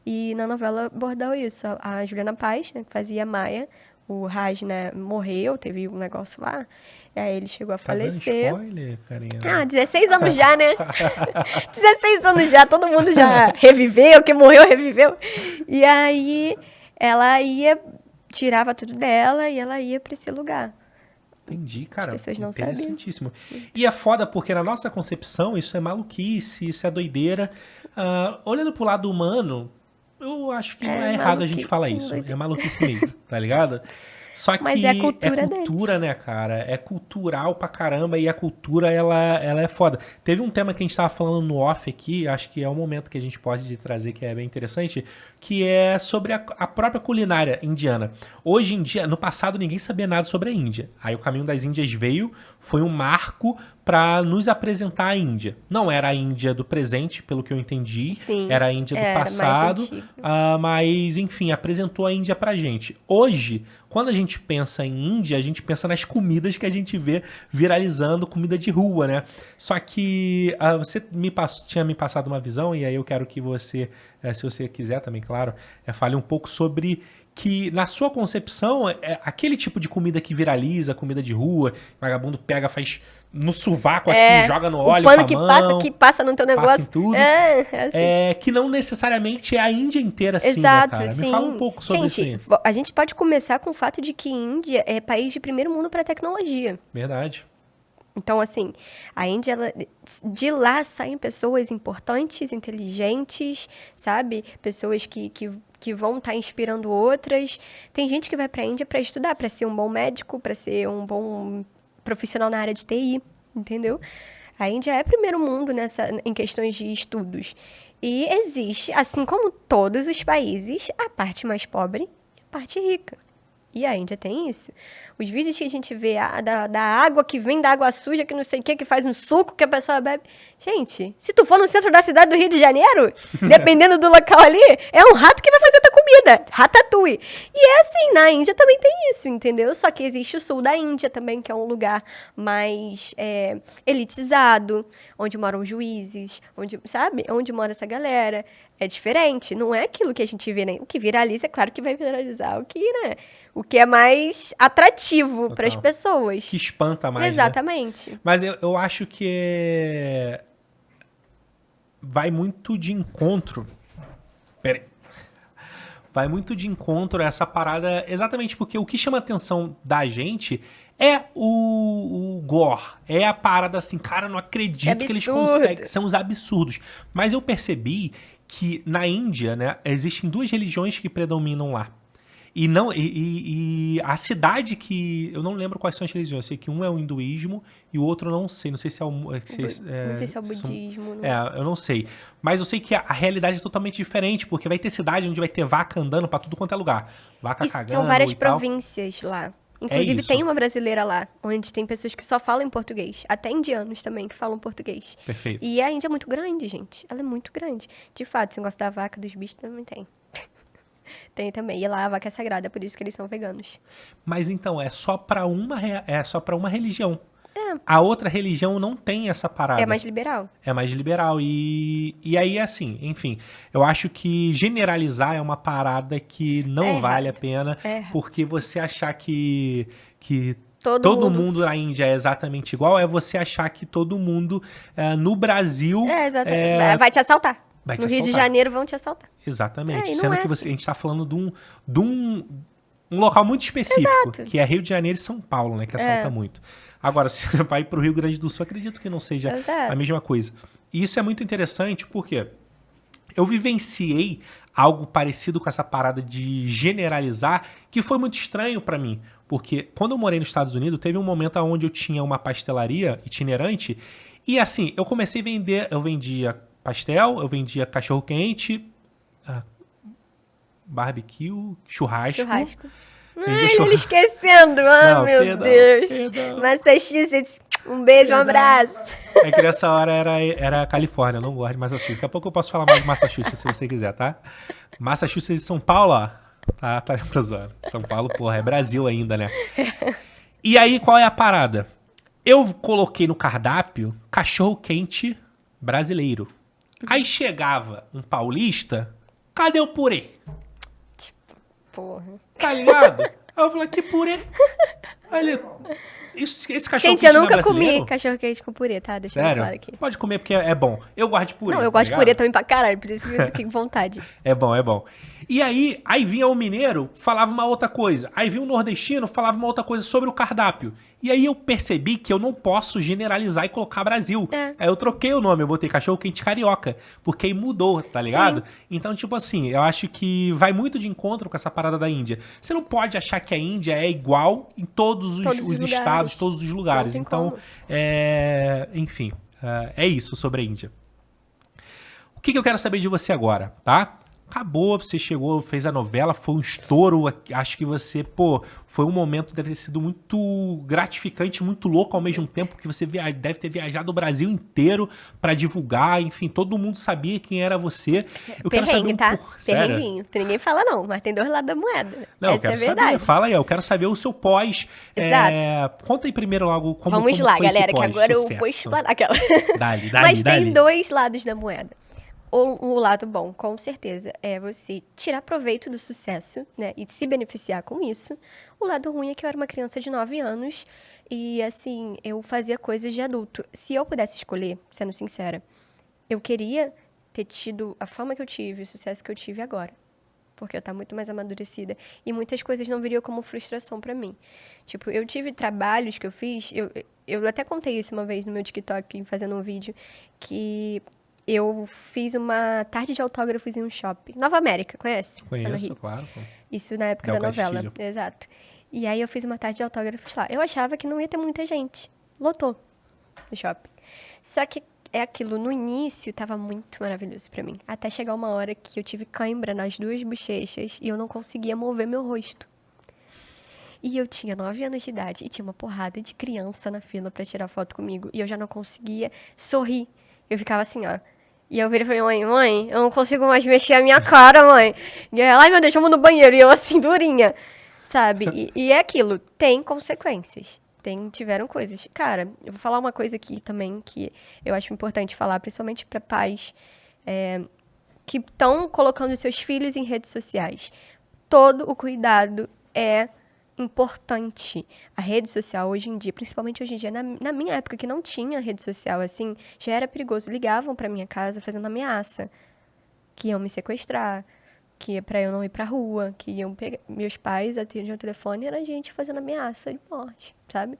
Speaker 1: E na novela abordou isso. A Juliana Paz, né, que fazia a Maia, o Raj, né, morreu, teve um negócio lá. E aí ele chegou a
Speaker 2: Tá dando
Speaker 1: falecer.
Speaker 2: spoiler, carinha?
Speaker 1: Ah, 16 anos já, né? 16 anos já, todo mundo já reviveu, quem morreu, reviveu. E aí ela tirava tudo dela e ela ia pra esse lugar.
Speaker 2: Entendi, cara.
Speaker 1: As pessoas não sabiam.
Speaker 2: Interessantíssimo. E é foda porque na nossa concepção isso é maluquice, isso é doideira. Olhando pro lado humano, eu acho que não é errado a gente falar isso. É maluquice mesmo, tá ligado? Só que
Speaker 1: Mas é a cultura
Speaker 2: cultura, né, cara? É cultural pra caramba e a cultura, ela é foda. Teve um tema que a gente tava falando no off aqui, acho que é um momento que a gente pode trazer que é bem interessante, que é sobre a própria culinária indiana. Hoje em dia, no passado, ninguém sabia nada sobre a Índia. Aí o Caminho das Índias veio, foi um marco para nos apresentar a Índia. Não era a Índia do presente, pelo que eu entendi.
Speaker 1: Sim,
Speaker 2: era a Índia do passado. Mas, enfim, apresentou a Índia pra gente. Hoje, quando a gente pensa em Índia, a gente pensa nas comidas que a gente vê viralizando, comida de rua, né? Só que você tinha me passado uma visão, e aí eu quero que você, se você quiser também, claro, fale um pouco sobre que, na sua concepção, aquele tipo de comida que viraliza, comida de rua, vagabundo pega, faz no sovaco aqui, joga no óleo,
Speaker 1: o pano
Speaker 2: com a mão,
Speaker 1: que passa no teu negócio.
Speaker 2: passa em tudo.
Speaker 1: Assim.
Speaker 2: Que não necessariamente é a Índia inteira assim,
Speaker 1: exato,
Speaker 2: né, cara?
Speaker 1: sim.
Speaker 2: Me fala um pouco sobre isso aí.
Speaker 1: A gente pode começar com o fato de que Índia é país de primeiro mundo para tecnologia.
Speaker 2: Verdade.
Speaker 1: Então, assim, a Índia, de lá saem pessoas importantes, inteligentes, sabe? Pessoas que vão estar inspirando outras. Tem gente que vai para a Índia para estudar, para ser um bom médico, para ser um bom profissional na área de TI, entendeu? A Índia é primeiro mundo em questões de estudos. E existe, assim como todos os países, a parte mais pobre e a parte rica. E a Índia tem isso. Os vídeos que a gente vê da água que vem da água suja, que não sei o que faz um suco que a pessoa bebe. Gente, se tu for no centro da cidade do Rio de Janeiro, dependendo do local ali, é um rato que vai fazer tua comida. Ratatouille. E é assim, na Índia também tem isso, entendeu? Só que existe o sul da Índia também, que é um lugar mais elitizado, onde moram juízes, sabe? Onde mora essa galera. É diferente, não é aquilo que a gente vê, né? O que viraliza, é claro que vai viralizar o que é mais atrativo para as pessoas.
Speaker 2: Que espanta mais,
Speaker 1: exatamente.
Speaker 2: Né? Mas eu acho que vai muito de encontro. Peraí. Vai muito de encontro a essa parada, exatamente porque o que chama a atenção da gente é o gore. É a parada assim, cara, não acredito que eles conseguem. São os absurdos. Mas eu percebi que na Índia, né, existem duas religiões que predominam lá. E a cidade que... Eu não lembro quais são as religiões. Eu sei que um é o hinduísmo e o outro eu não sei. Não sei se é o...
Speaker 1: não sei se é o budismo.
Speaker 2: Eu não sei. Mas eu sei que a realidade é totalmente diferente, porque vai ter cidade onde vai ter vaca andando pra tudo quanto é lugar. Vaca cagando
Speaker 1: são várias províncias lá. Inclusive tem uma brasileira lá, onde tem pessoas que só falam em português. Até indianos também que falam português.
Speaker 2: Perfeito.
Speaker 1: E a Índia é muito grande, gente. Ela é muito grande. De fato, se você gosta da vaca, dos bichos, também tem. Tem também. E lá a vaca é sagrada, por isso que eles são veganos.
Speaker 2: Mas então, é só pra uma religião. A outra religião não tem essa parada.
Speaker 1: É mais liberal.
Speaker 2: É mais liberal. E aí, assim, enfim, eu acho que generalizar é uma parada que não vale a pena, porque você achar que todo mundo na Índia é exatamente igual, é você achar que todo mundo no Brasil...
Speaker 1: exatamente. Vai te assaltar. No Rio de Janeiro vão te assaltar.
Speaker 2: Exatamente. Sendo que a gente tá falando de um local muito específico, que é Rio de Janeiro e São Paulo, né? Que assalta muito. Agora, se você vai pro Rio Grande do Sul, acredito que não seja a mesma coisa. E isso é muito interessante porque eu vivenciei algo parecido com essa parada de generalizar, que foi muito estranho pra mim. Porque quando eu morei nos Estados Unidos, teve um momento onde eu tinha uma pastelaria itinerante e assim, eu comecei a vender, eu vendia pastel, eu vendia cachorro-quente, barbecue, churrasco.
Speaker 1: Ele esquecendo. Meu Deus. Perdão. Massachusetts, um beijo, um abraço.
Speaker 2: É que nessa hora era Califórnia, eu não gosto de Massachusetts. Daqui a pouco eu posso falar mais de Massachusetts, se você quiser, tá? Massachusetts e São Paulo, ó. Tá zoando. São Paulo, porra, é Brasil ainda, né? E aí, qual é a parada? Eu coloquei no cardápio cachorro-quente brasileiro. Aí chegava um paulista, cadê o purê?
Speaker 1: Porra.
Speaker 2: Tá ligado? Aí eu falei, que purê? Olha, esse cachorro
Speaker 1: Gente, eu
Speaker 2: quente não é
Speaker 1: nunca comi
Speaker 2: brasileiro?
Speaker 1: cachorro quente com purê, tá? Deixando
Speaker 2: Sério?
Speaker 1: claro aqui.
Speaker 2: Pode comer porque é bom. Eu gosto de purê,
Speaker 1: Não, eu
Speaker 2: tá
Speaker 1: gosto de
Speaker 2: ligado?
Speaker 1: purê também pra caralho, por isso que eu fiquei com vontade.
Speaker 2: É bom, é bom. E aí vinha o mineiro, falava uma outra coisa. Aí vinha o nordestino, falava uma outra coisa sobre o cardápio. E aí eu percebi que eu não posso generalizar e colocar Brasil.
Speaker 1: É.
Speaker 2: Aí eu troquei o nome, eu botei cachorro quente carioca. Porque aí mudou, tá ligado?
Speaker 1: Sim.
Speaker 2: Então, tipo assim, eu acho que vai muito de encontro com essa parada da Índia. Você não pode achar que a Índia é igual em todos
Speaker 1: Todos os
Speaker 2: os
Speaker 1: lugares.
Speaker 2: estados, todos os lugares.
Speaker 1: Não tem
Speaker 2: Então,
Speaker 1: como.
Speaker 2: enfim, é isso sobre a Índia. O que eu quero saber de você agora, tá? Acabou, você chegou, fez a novela, foi um estouro. Acho que você, foi um momento que deve ter sido muito gratificante, muito louco ao mesmo tempo, que você deve ter viajado o Brasil inteiro pra divulgar. Enfim, todo mundo sabia quem era você. Eu quero saber
Speaker 1: Perrengue, tá?
Speaker 2: Sério?
Speaker 1: Perrenguinho. Ninguém fala não, mas tem dois lados da moeda.
Speaker 2: Não, eu
Speaker 1: Essa
Speaker 2: quero
Speaker 1: é a verdade.
Speaker 2: saber. Fala aí, eu quero saber o seu pós.
Speaker 1: Exato.
Speaker 2: Conta aí primeiro logo como
Speaker 1: Vamos
Speaker 2: como
Speaker 1: lá,
Speaker 2: foi esse
Speaker 1: galera, que agora eu vou
Speaker 2: pós-sucesso.
Speaker 1: explanar aquela.
Speaker 2: Dale,
Speaker 1: Mas tem
Speaker 2: dale.
Speaker 1: dois lados da moeda. O lado bom, com certeza, é você tirar proveito do sucesso, né? E se beneficiar com isso. O lado ruim é que eu era uma criança de 9 anos e, assim, eu fazia coisas de adulto. Se eu pudesse escolher, sendo sincera, eu queria ter tido a fama que eu tive, o sucesso que eu tive agora. Porque eu tá muito mais amadurecida. E muitas coisas não viriam como frustração pra mim. Tipo, eu tive trabalhos que eu fiz, eu até contei isso uma vez no meu TikTok, fazendo um vídeo, que eu fiz uma tarde de autógrafos em um shopping. Nova América, conhece? Lá no
Speaker 2: Conheço,
Speaker 1: Rio.
Speaker 2: claro. Pô.
Speaker 1: Isso na época
Speaker 2: Del
Speaker 1: da novela.
Speaker 2: Castilho.
Speaker 1: Exato. E aí eu fiz uma tarde de autógrafos lá. Eu achava que não ia ter muita gente. Lotou no shopping. Só que é aquilo, no início tava muito maravilhoso pra mim. Até chegar uma hora que eu tive cãibra nas duas bochechas e eu não conseguia mover meu rosto. E eu tinha 9 anos de idade e tinha uma porrada de criança na fila pra tirar foto comigo. E eu já não conseguia sorrir. Eu ficava assim, ó. E eu virei e falei, mãe, eu não consigo mais mexer a minha cara, mãe. E ela, ai meu Deus, vamos no banheiro. E eu assim, durinha, sabe? E é aquilo, tem consequências. Tiveram coisas. Cara, eu vou falar uma coisa aqui também que eu acho importante falar, principalmente para pais que estão colocando seus filhos em redes sociais. Todo o cuidado é importante. A rede social hoje em dia, principalmente hoje em dia, na minha época que não tinha rede social assim, já era perigoso. Ligavam pra minha casa fazendo ameaça, que iam me sequestrar, que ia pra eu não ir pra rua, que iam pegar. Meus pais atendiam o telefone e era gente fazendo ameaça de morte, sabe?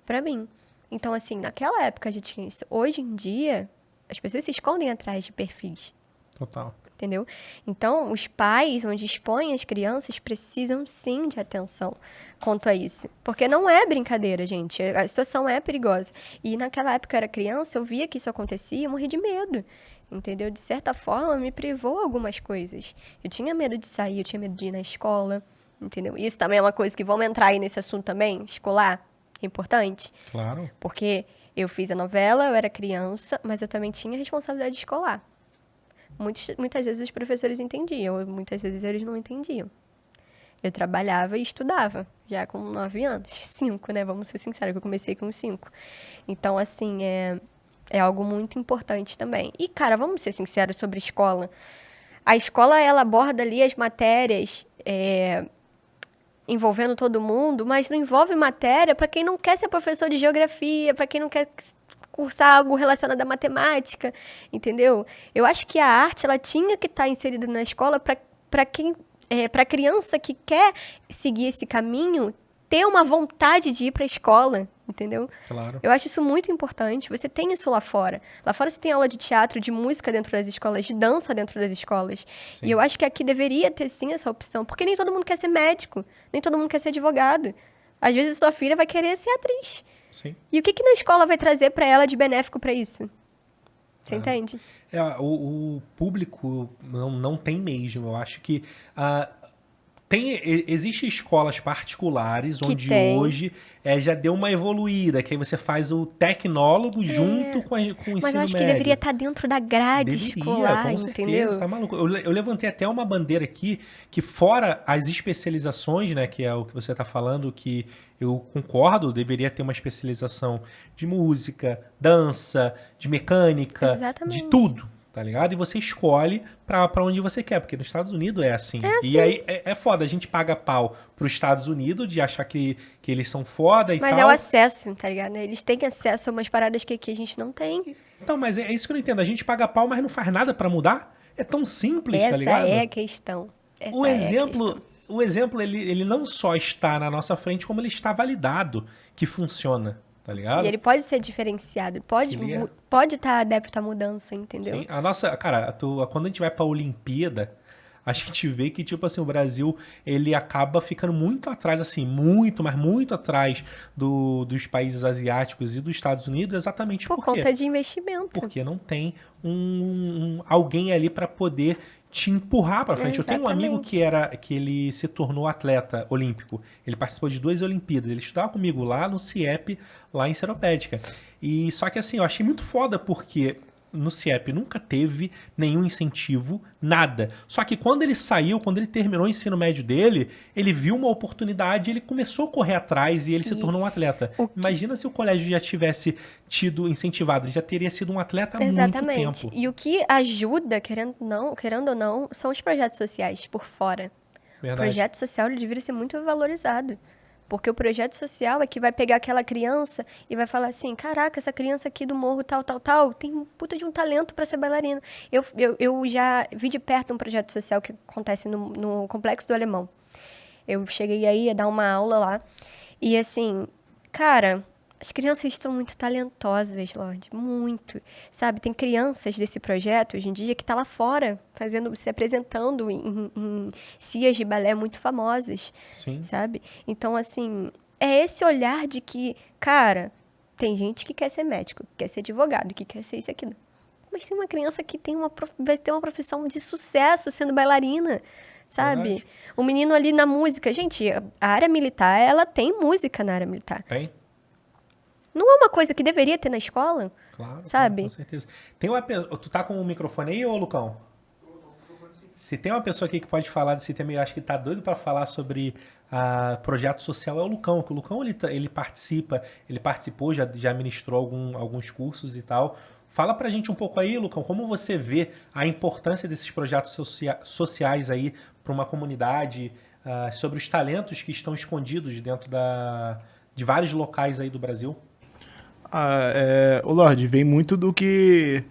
Speaker 1: Pra mim. Então, assim, naquela época já tinha isso. Hoje em dia, as pessoas se escondem atrás de perfis.
Speaker 2: Total.
Speaker 1: Entendeu? Então, os pais, onde expõem as crianças, precisam sim de atenção quanto a isso. Porque não é brincadeira, gente. A situação é perigosa. E naquela época eu era criança, eu via que isso acontecia e eu morri de medo. Entendeu? De certa forma, me privou algumas coisas. Eu tinha medo de sair, eu tinha medo de ir na escola. Entendeu? Isso também é uma coisa que vamos entrar aí nesse assunto também, escolar, é importante.
Speaker 2: Claro.
Speaker 1: Porque eu fiz a novela, eu era criança, mas eu também tinha responsabilidade escolar. Muitas vezes os professores entendiam, muitas vezes eles não entendiam. Eu trabalhava e estudava, já com 9 anos. 5, né? Vamos ser sinceros, que eu comecei com 5. Então, assim, é algo muito importante também. E, cara, vamos ser sinceros sobre escola. A escola, ela aborda ali as matérias envolvendo todo mundo, mas não envolve matéria para quem não quer ser professor de geografia, para quem não quer cursar algo relacionado à matemática, entendeu? Eu acho que a arte, ela tinha que estar inserida na escola para a criança que quer seguir esse caminho ter uma vontade de ir para a escola, entendeu?
Speaker 2: Claro.
Speaker 1: Eu acho isso muito importante. Você tem isso lá fora. Lá fora você tem aula de teatro, de música dentro das escolas, de dança dentro das escolas.
Speaker 2: Sim.
Speaker 1: E eu acho que aqui deveria ter sim essa opção, porque nem todo mundo quer ser médico, nem todo mundo quer ser advogado. Às vezes sua filha vai querer ser atriz.
Speaker 2: Sim.
Speaker 1: E o que na escola vai trazer para ela de benéfico para isso? Você entende?
Speaker 2: O público não tem mesmo. Eu acho que existem escolas particulares
Speaker 1: Que
Speaker 2: onde
Speaker 1: tem.
Speaker 2: hoje já deu uma evoluída, que aí você faz o tecnólogo junto com o ensino médio.
Speaker 1: Mas eu acho que deveria estar dentro da grade escolar,
Speaker 2: com
Speaker 1: entendeu?
Speaker 2: certeza, tá maluco. Eu levantei até uma bandeira aqui, que fora as especializações, né, que é o que você tá falando, que eu concordo, deveria ter uma especialização de música, dança, de mecânica,
Speaker 1: Exatamente.
Speaker 2: de tudo. tá ligado? E você escolhe pra onde você quer, porque nos Estados Unidos é assim. E aí é foda, a gente paga pau pros Estados Unidos de achar que eles são foda e
Speaker 1: Mas
Speaker 2: tal.
Speaker 1: é o acesso, tá ligado? Eles têm acesso a umas paradas que aqui a gente não tem.
Speaker 2: Então, mas é isso que eu não entendo. A gente paga pau, mas não faz nada pra mudar? É tão simples, tá ligado?
Speaker 1: Essa é a questão. Essa
Speaker 2: O
Speaker 1: é a questão.
Speaker 2: exemplo ele não só está na nossa frente, como ele está validado que funciona, tá ligado?
Speaker 1: E ele pode ser diferenciado, pode estar adepto à mudança, entendeu?
Speaker 2: Sim, a nossa, cara, quando a gente vai pra Olimpíada, a gente vê que, tipo assim, o Brasil, ele acaba ficando muito atrás, assim, muito, mas muito atrás dos países asiáticos e dos Estados Unidos, exatamente
Speaker 1: Por conta de investimento.
Speaker 2: porque não tem alguém ali para poder te empurrar para frente. Eu tenho um amigo que ele se tornou atleta olímpico. Ele participou de 2 Olimpíadas. Ele estudava comigo lá no CIEP, lá em Seropédica. E só que assim, eu achei muito foda porque no CIEP nunca teve nenhum incentivo, nada. Só que quando ele saiu, quando ele terminou o ensino médio dele, ele viu uma oportunidade, ele começou a correr atrás e ele se tornou um atleta. Imagina se o colégio já tivesse tido incentivado, ele já teria sido um atleta há muito tempo.
Speaker 1: E o que ajuda, querendo ou não, são os projetos sociais por fora.
Speaker 2: Verdade.
Speaker 1: O projeto social ele deveria ser muito valorizado. Porque o projeto social é que vai pegar aquela criança e vai falar assim, caraca, essa criança aqui do morro tal, tem um puta de um talento para ser bailarina. Eu já vi de perto um projeto social que acontece no Complexo do Alemão. Eu cheguei aí a dar uma aula lá. E assim, cara, as crianças estão muito talentosas, Lorde, muito. Sabe, tem crianças desse projeto hoje em dia que tá lá fora, se apresentando em cias de balé muito famosas.
Speaker 2: Sim.
Speaker 1: Sabe? Então, assim, é esse olhar de que, cara, tem gente que quer ser médico, que quer ser advogado, que quer ser isso e aquilo. Mas tem uma criança que vai ter uma profissão de sucesso sendo bailarina, sabe?
Speaker 2: Verdade.
Speaker 1: O menino ali na música. Gente, a área militar, ela tem música na área militar.
Speaker 2: Tem?
Speaker 1: Não é uma coisa que deveria ter na escola?
Speaker 2: Claro,
Speaker 1: sabe?
Speaker 2: Com certeza. Tu tá com o microfone aí, ô Lucão? Se tem uma pessoa aqui que pode falar desse tema, eu acho que tá doido para falar sobre projeto social, é o Lucão. Que o Lucão, ele participou, já ministrou alguns cursos e tal. Fala pra gente um pouco aí, Lucão, como você vê a importância desses projetos sociais aí para uma comunidade, sobre os talentos que estão escondidos dentro de vários locais aí do Brasil?
Speaker 3: O Lorde, vem muito do que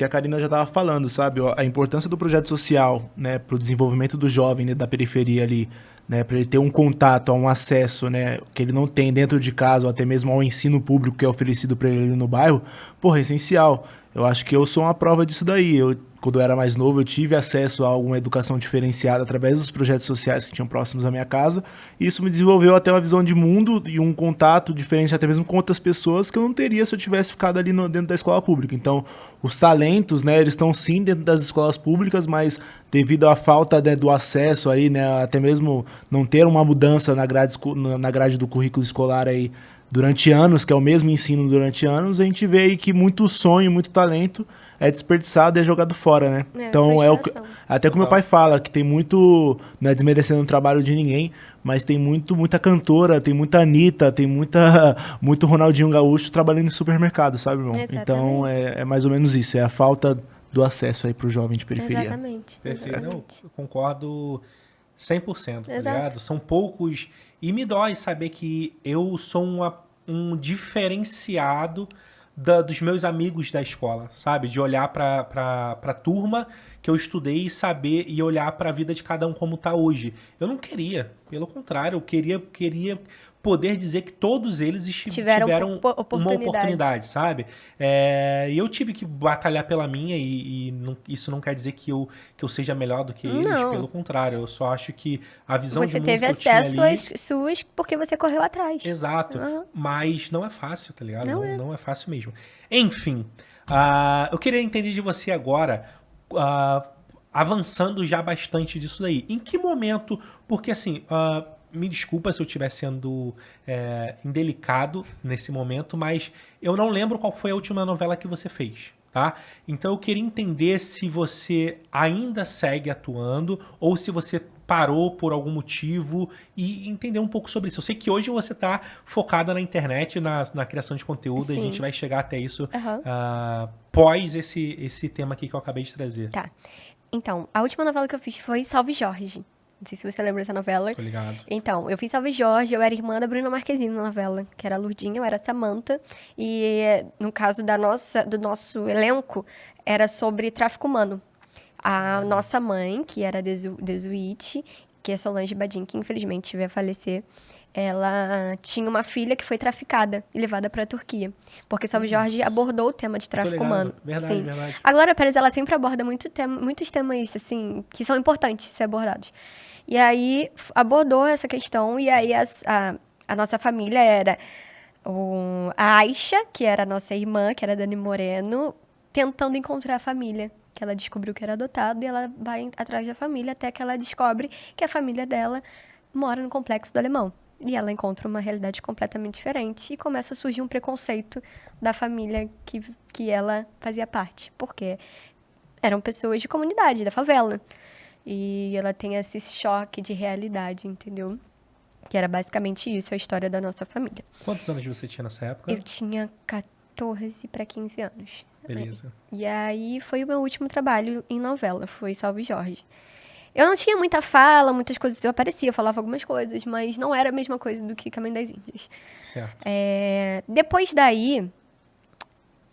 Speaker 3: a Karina já estava falando, sabe? A importância do projeto social, né, para o desenvolvimento do jovem, né, da periferia ali, né, para ele ter um contato, um acesso, né, que ele não tem dentro de casa, ou até mesmo ao ensino público que é oferecido para ele ali no bairro, porra, é essencial. Eu acho que eu sou uma prova disso daí. Quando eu era mais novo, eu tive acesso a alguma educação diferenciada através dos projetos sociais que tinham próximos à minha casa. E isso me desenvolveu até uma visão de mundo e um contato diferente até mesmo com outras pessoas que eu não teria se eu tivesse ficado ali dentro da escola pública. Então, os talentos, né, eles estão sim dentro das escolas públicas, mas devido à falta, né, do acesso aí, né, até mesmo não ter uma mudança na grade do currículo escolar aí durante anos, que é o mesmo ensino durante anos, a gente vê aí que muito sonho, muito talento é desperdiçado e é jogado fora, né? Então, até que o meu pai fala, que tem muito, não é desmerecendo o trabalho de ninguém, mas tem muita cantora, tem muita Anitta, tem muito Ronaldinho Gaúcho trabalhando em supermercado, sabe, irmão?
Speaker 1: Exatamente.
Speaker 3: Então, é mais ou menos isso, é a falta do acesso aí pro jovem de periferia.
Speaker 1: Exatamente.
Speaker 2: Não, eu concordo 100%, tá ligado? São poucos. E me dói saber que eu sou um diferenciado dos meus amigos da escola, sabe? De olhar pra turma que eu estudei e saber e olhar pra vida de cada um como tá hoje. Eu não queria, pelo contrário, eu queria poder dizer que todos eles tiveram uma oportunidade, sabe? E eu tive que batalhar pela minha isso não quer dizer que eu seja melhor do que eles, pelo contrário, eu só acho que a visão de mundo que eu tinha ali...
Speaker 1: Você teve acesso às suas porque você correu atrás.
Speaker 2: Exato, mas não é fácil, tá ligado? Não é fácil mesmo. Enfim, eu queria entender de você agora, avançando já bastante disso daí. Em que momento, porque assim... me desculpa se eu estiver sendo indelicado nesse momento, mas eu não lembro qual foi a última novela que você fez, tá? Então eu queria entender se você ainda segue atuando ou se você parou por algum motivo e entender um pouco sobre isso. Eu sei que hoje você está focada na internet, na criação de conteúdo, e a gente vai chegar até isso pós esse tema aqui que eu acabei de trazer.
Speaker 1: Tá. Então, a última novela que eu fiz foi Salve Jorge. Não sei se você lembra dessa novela.
Speaker 2: Tô ligado.
Speaker 1: Então, eu fiz Salve Jorge, eu era irmã da Bruna Marquezine na novela, que era a Lurdinha, eu era a Samantha. E no caso do nosso elenco, era sobre tráfico humano. A nossa mãe, que era Desuíte, que é Solange Badim, que infelizmente veio a falecer, ela tinha uma filha que foi traficada e levada para a Turquia. Porque Salve Jorge abordou o tema de tráfico humano.
Speaker 2: Verdade,
Speaker 1: Sim.
Speaker 2: verdade.
Speaker 1: A Glória Pérez, ela sempre aborda muitos temas, assim, que são importantes de ser abordados. E aí, abordou essa questão, e aí a nossa família era a Aisha, que era a nossa irmã, que era a Dani Moreno, tentando encontrar a família, que ela descobriu que era adotada, e ela vai atrás da família até que ela descobre que a família dela mora no Complexo do Alemão. E ela encontra uma realidade completamente diferente e começa a surgir um preconceito da família que ela fazia parte, porque eram pessoas de comunidade, da favela. E ela tem esse choque de realidade, entendeu? Que era basicamente isso, a história da nossa família.
Speaker 2: Quantos anos você tinha nessa época?
Speaker 1: Eu tinha 14 para 15 anos.
Speaker 2: Beleza.
Speaker 1: E aí foi o meu último trabalho em novela, foi Salve Jorge. Eu não tinha muita fala, muitas coisas, eu aparecia, eu falava algumas coisas, mas não era a mesma coisa do que Caminho das Índias.
Speaker 2: Certo.
Speaker 1: Depois daí,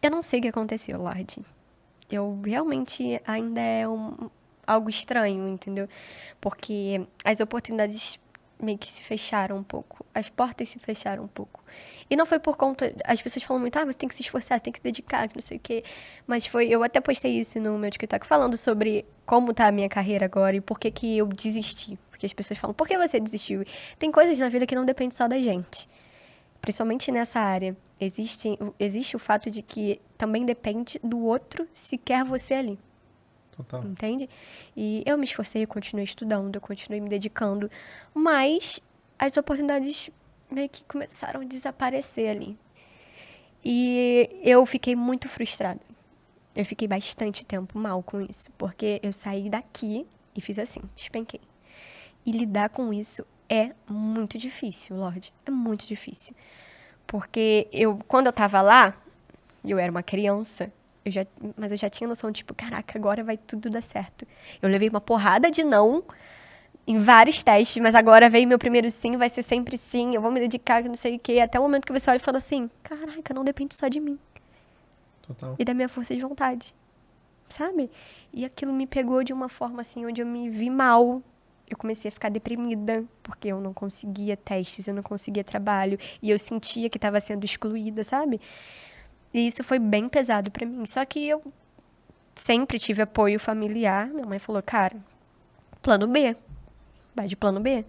Speaker 1: eu não sei o que aconteceu, Lorde. Eu realmente ainda é algo estranho, entendeu? Porque as oportunidades meio que se fecharam um pouco. As portas se fecharam um pouco. E não foi por conta... As pessoas falam muito, você tem que se esforçar, você tem que se dedicar, não sei o quê. Mas eu até postei isso no meu TikTok, falando sobre como tá a minha carreira agora e por que eu desisti. Porque as pessoas falam, por que você desistiu? Tem coisas na vida que não dependem só da gente. Principalmente nessa área. Existe o fato de que também depende do outro se quer você ali.
Speaker 2: Total.
Speaker 1: Entende? E eu me esforcei, eu continuei estudando, eu continuei me dedicando, mas as oportunidades meio que começaram a desaparecer ali. E eu fiquei muito frustrada. Eu fiquei bastante tempo mal com isso, porque eu saí daqui e fiz assim, despenquei. E lidar com isso é muito difícil, Lorde. É muito difícil. Porque quando eu tava lá, eu era uma criança, mas eu já tinha noção, tipo, caraca, agora vai tudo dar certo. Eu levei uma porrada de não em vários testes, mas agora veio meu primeiro sim, vai ser sempre sim, eu vou me dedicar, não sei o quê. Até o momento que você olha e fala assim, caraca, não depende só de mim.
Speaker 2: Total.
Speaker 1: E da minha força de vontade, sabe? E aquilo me pegou de uma forma, assim, onde eu me vi mal. Eu comecei a ficar deprimida, porque eu não conseguia testes, eu não conseguia trabalho, e eu sentia que estava sendo excluída, sabe? E isso foi bem pesado pra mim. Só que eu sempre tive apoio familiar. Minha mãe falou, cara, plano B. Vai de plano B.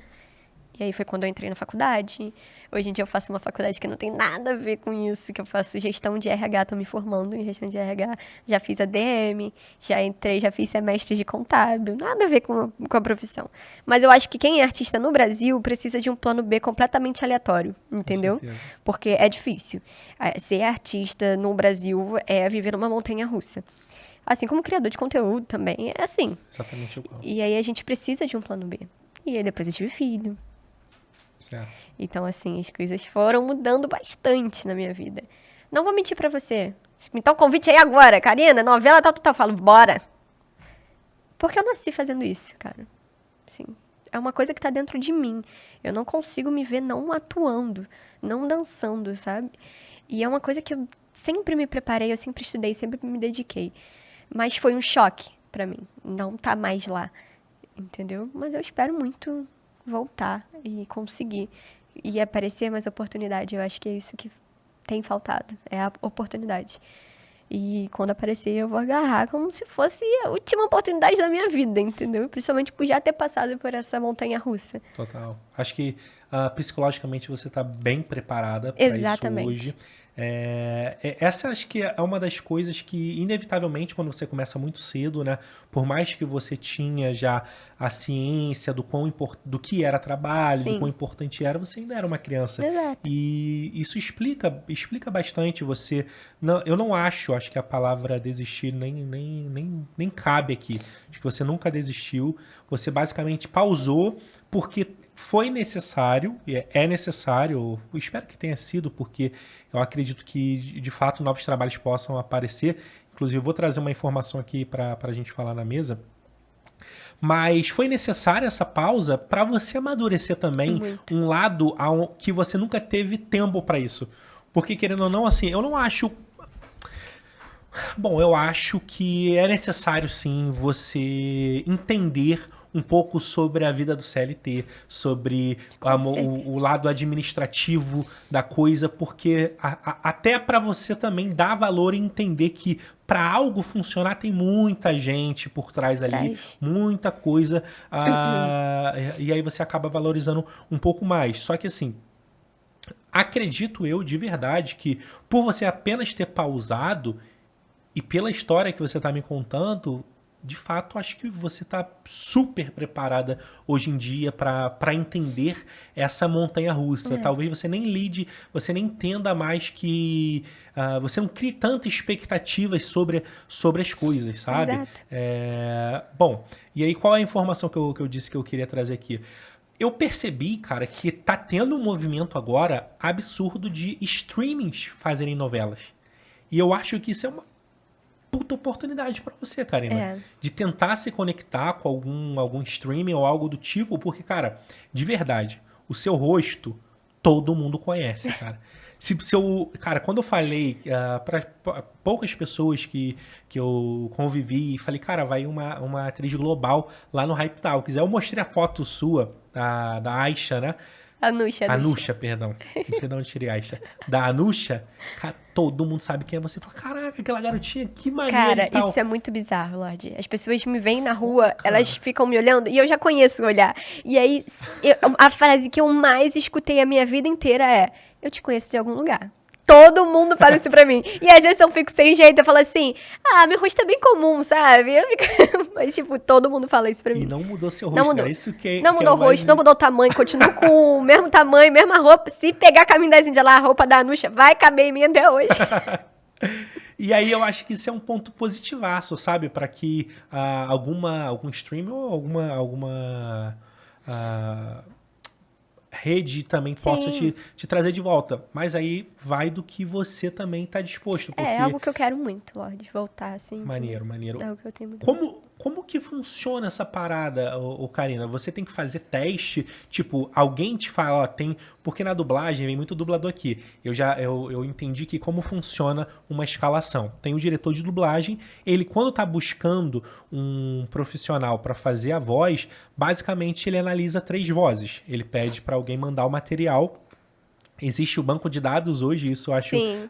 Speaker 1: E aí foi quando eu entrei na faculdade. Hoje em dia eu faço uma faculdade que não tem nada a ver com isso, que eu faço gestão de RH, tô me formando em gestão de RH. Já fiz ADM, já fiz semestre de contábil. Nada a ver com a profissão. Mas eu acho que quem é artista no Brasil precisa de um plano B completamente aleatório, entendeu? Porque é difícil. Ser artista no Brasil é viver numa montanha-russa. Assim como criador de conteúdo também, é assim.
Speaker 2: Exatamente igual.
Speaker 1: E aí a gente precisa de um plano B. E aí depois eu tive filho.
Speaker 2: Certo.
Speaker 1: Então, assim, as coisas foram mudando bastante na minha vida. Não vou mentir pra você. Então, convite aí agora, Karina, novela tal. Eu falo, bora. Porque eu nasci fazendo isso, cara. Assim, é uma coisa que tá dentro de mim. Eu não consigo me ver não atuando, não dançando, sabe? E é uma coisa que eu sempre me preparei, eu sempre estudei, sempre me dediquei. Mas foi um choque pra mim, não tá mais lá, entendeu? Mas eu espero muito voltar e conseguir. E aparecer mais oportunidade, eu acho que é isso que tem faltado, é a oportunidade. E quando aparecer, eu vou agarrar como se fosse a última oportunidade da minha vida, entendeu? Principalmente por já ter passado por essa montanha-russa.
Speaker 2: Total. Acho que psicologicamente você está bem preparada para isso
Speaker 1: Exatamente.
Speaker 2: hoje. Essa acho que é uma das coisas que, inevitavelmente, quando você começa muito cedo, né? Por mais que você tinha já a ciência do que era trabalho, do
Speaker 1: Sim.
Speaker 2: quão importante era, você ainda era uma criança.
Speaker 1: Exato.
Speaker 2: E isso explica bastante você. Não, eu não acho que a palavra desistir nem cabe aqui. Acho que você nunca desistiu. Você basicamente pausou porque foi necessário, e é necessário, eu espero que tenha sido, porque eu acredito que, de fato, novos trabalhos possam aparecer. Inclusive, eu vou trazer uma informação aqui para a gente falar na mesa. Mas foi necessária essa pausa para você amadurecer também
Speaker 1: Muito.
Speaker 2: um lado que você nunca teve tempo para isso. Porque, querendo ou não, assim, eu não acho... Bom, eu acho que é necessário, sim, você entender um pouco sobre a vida do CLT, sobre o lado administrativo da coisa, porque até para você também dar valor e entender que para algo funcionar tem muita gente por trás ali, muita coisa, e aí você acaba valorizando um pouco mais. Só que assim, acredito eu de verdade que por você apenas ter pausado e pela história que você está me contando, de fato, acho que você está super preparada hoje em dia para entender essa montanha-russa. Talvez você nem você nem entenda mais que... você não crie tantas expectativas sobre as coisas, sabe?
Speaker 1: Exato.
Speaker 2: Bom, e aí qual é a informação que eu disse que eu queria trazer aqui? Eu percebi, cara, que tá tendo um movimento agora absurdo de streamings fazerem novelas. E eu acho que isso é uma puta oportunidade pra você, Karina. De tentar se conectar com algum streaming ou algo do tipo, porque, cara, de verdade, o seu rosto todo mundo conhece, cara. Cara, quando eu falei para poucas pessoas que eu convivi e falei, cara, vai uma atriz global lá no Hype Talks. Aí eu mostrei a foto sua, da Aisha, né? Anusha, perdão. Não sei de onde tirei Aisha. Da Anusha, cara, todo mundo sabe quem é você. Fala, caraca, aquela garotinha, que maneira.
Speaker 1: Cara,
Speaker 2: e tal.
Speaker 1: isso é muito bizarro, Lorde. As pessoas me veem na rua, elas ficam me olhando e eu já conheço o olhar. E aí, a frase que eu mais escutei a minha vida inteira é: eu te conheço de algum lugar. Todo mundo fala isso pra mim. E às vezes eu fico sem jeito, eu falo assim, meu rosto é bem comum, sabe? Mas, tipo, todo mundo fala isso pra mim.
Speaker 2: E não mudou seu rosto,
Speaker 1: Não mudou.
Speaker 2: é isso que
Speaker 1: Não mudou o
Speaker 2: mais...
Speaker 1: rosto, não mudou o tamanho, continuo com o mesmo tamanho, mesma roupa. Se pegar caminho das Índias lá, a roupa da Anusha vai caber em mim até hoje.
Speaker 2: E aí eu acho que isso é um ponto positivaço, sabe? Para que algum stream ou alguma rede também possa te trazer de volta. Mas aí vai do que você também está disposto. Porque...
Speaker 1: É algo que eu quero muito, Lorde, voltar assim.
Speaker 2: Maneiro.
Speaker 1: É algo que eu tenho muito.
Speaker 2: Como que funciona essa parada, Karina? Você tem que fazer teste? Tipo, alguém te fala, ó, tem... Porque na dublagem, vem muito dublador aqui. Eu entendi que como funciona uma escalação. Tem o diretor de dublagem, ele quando tá buscando um profissional para fazer a voz, basicamente ele analisa 3 vozes. Ele pede para alguém mandar o material. Existe o banco de dados hoje, isso eu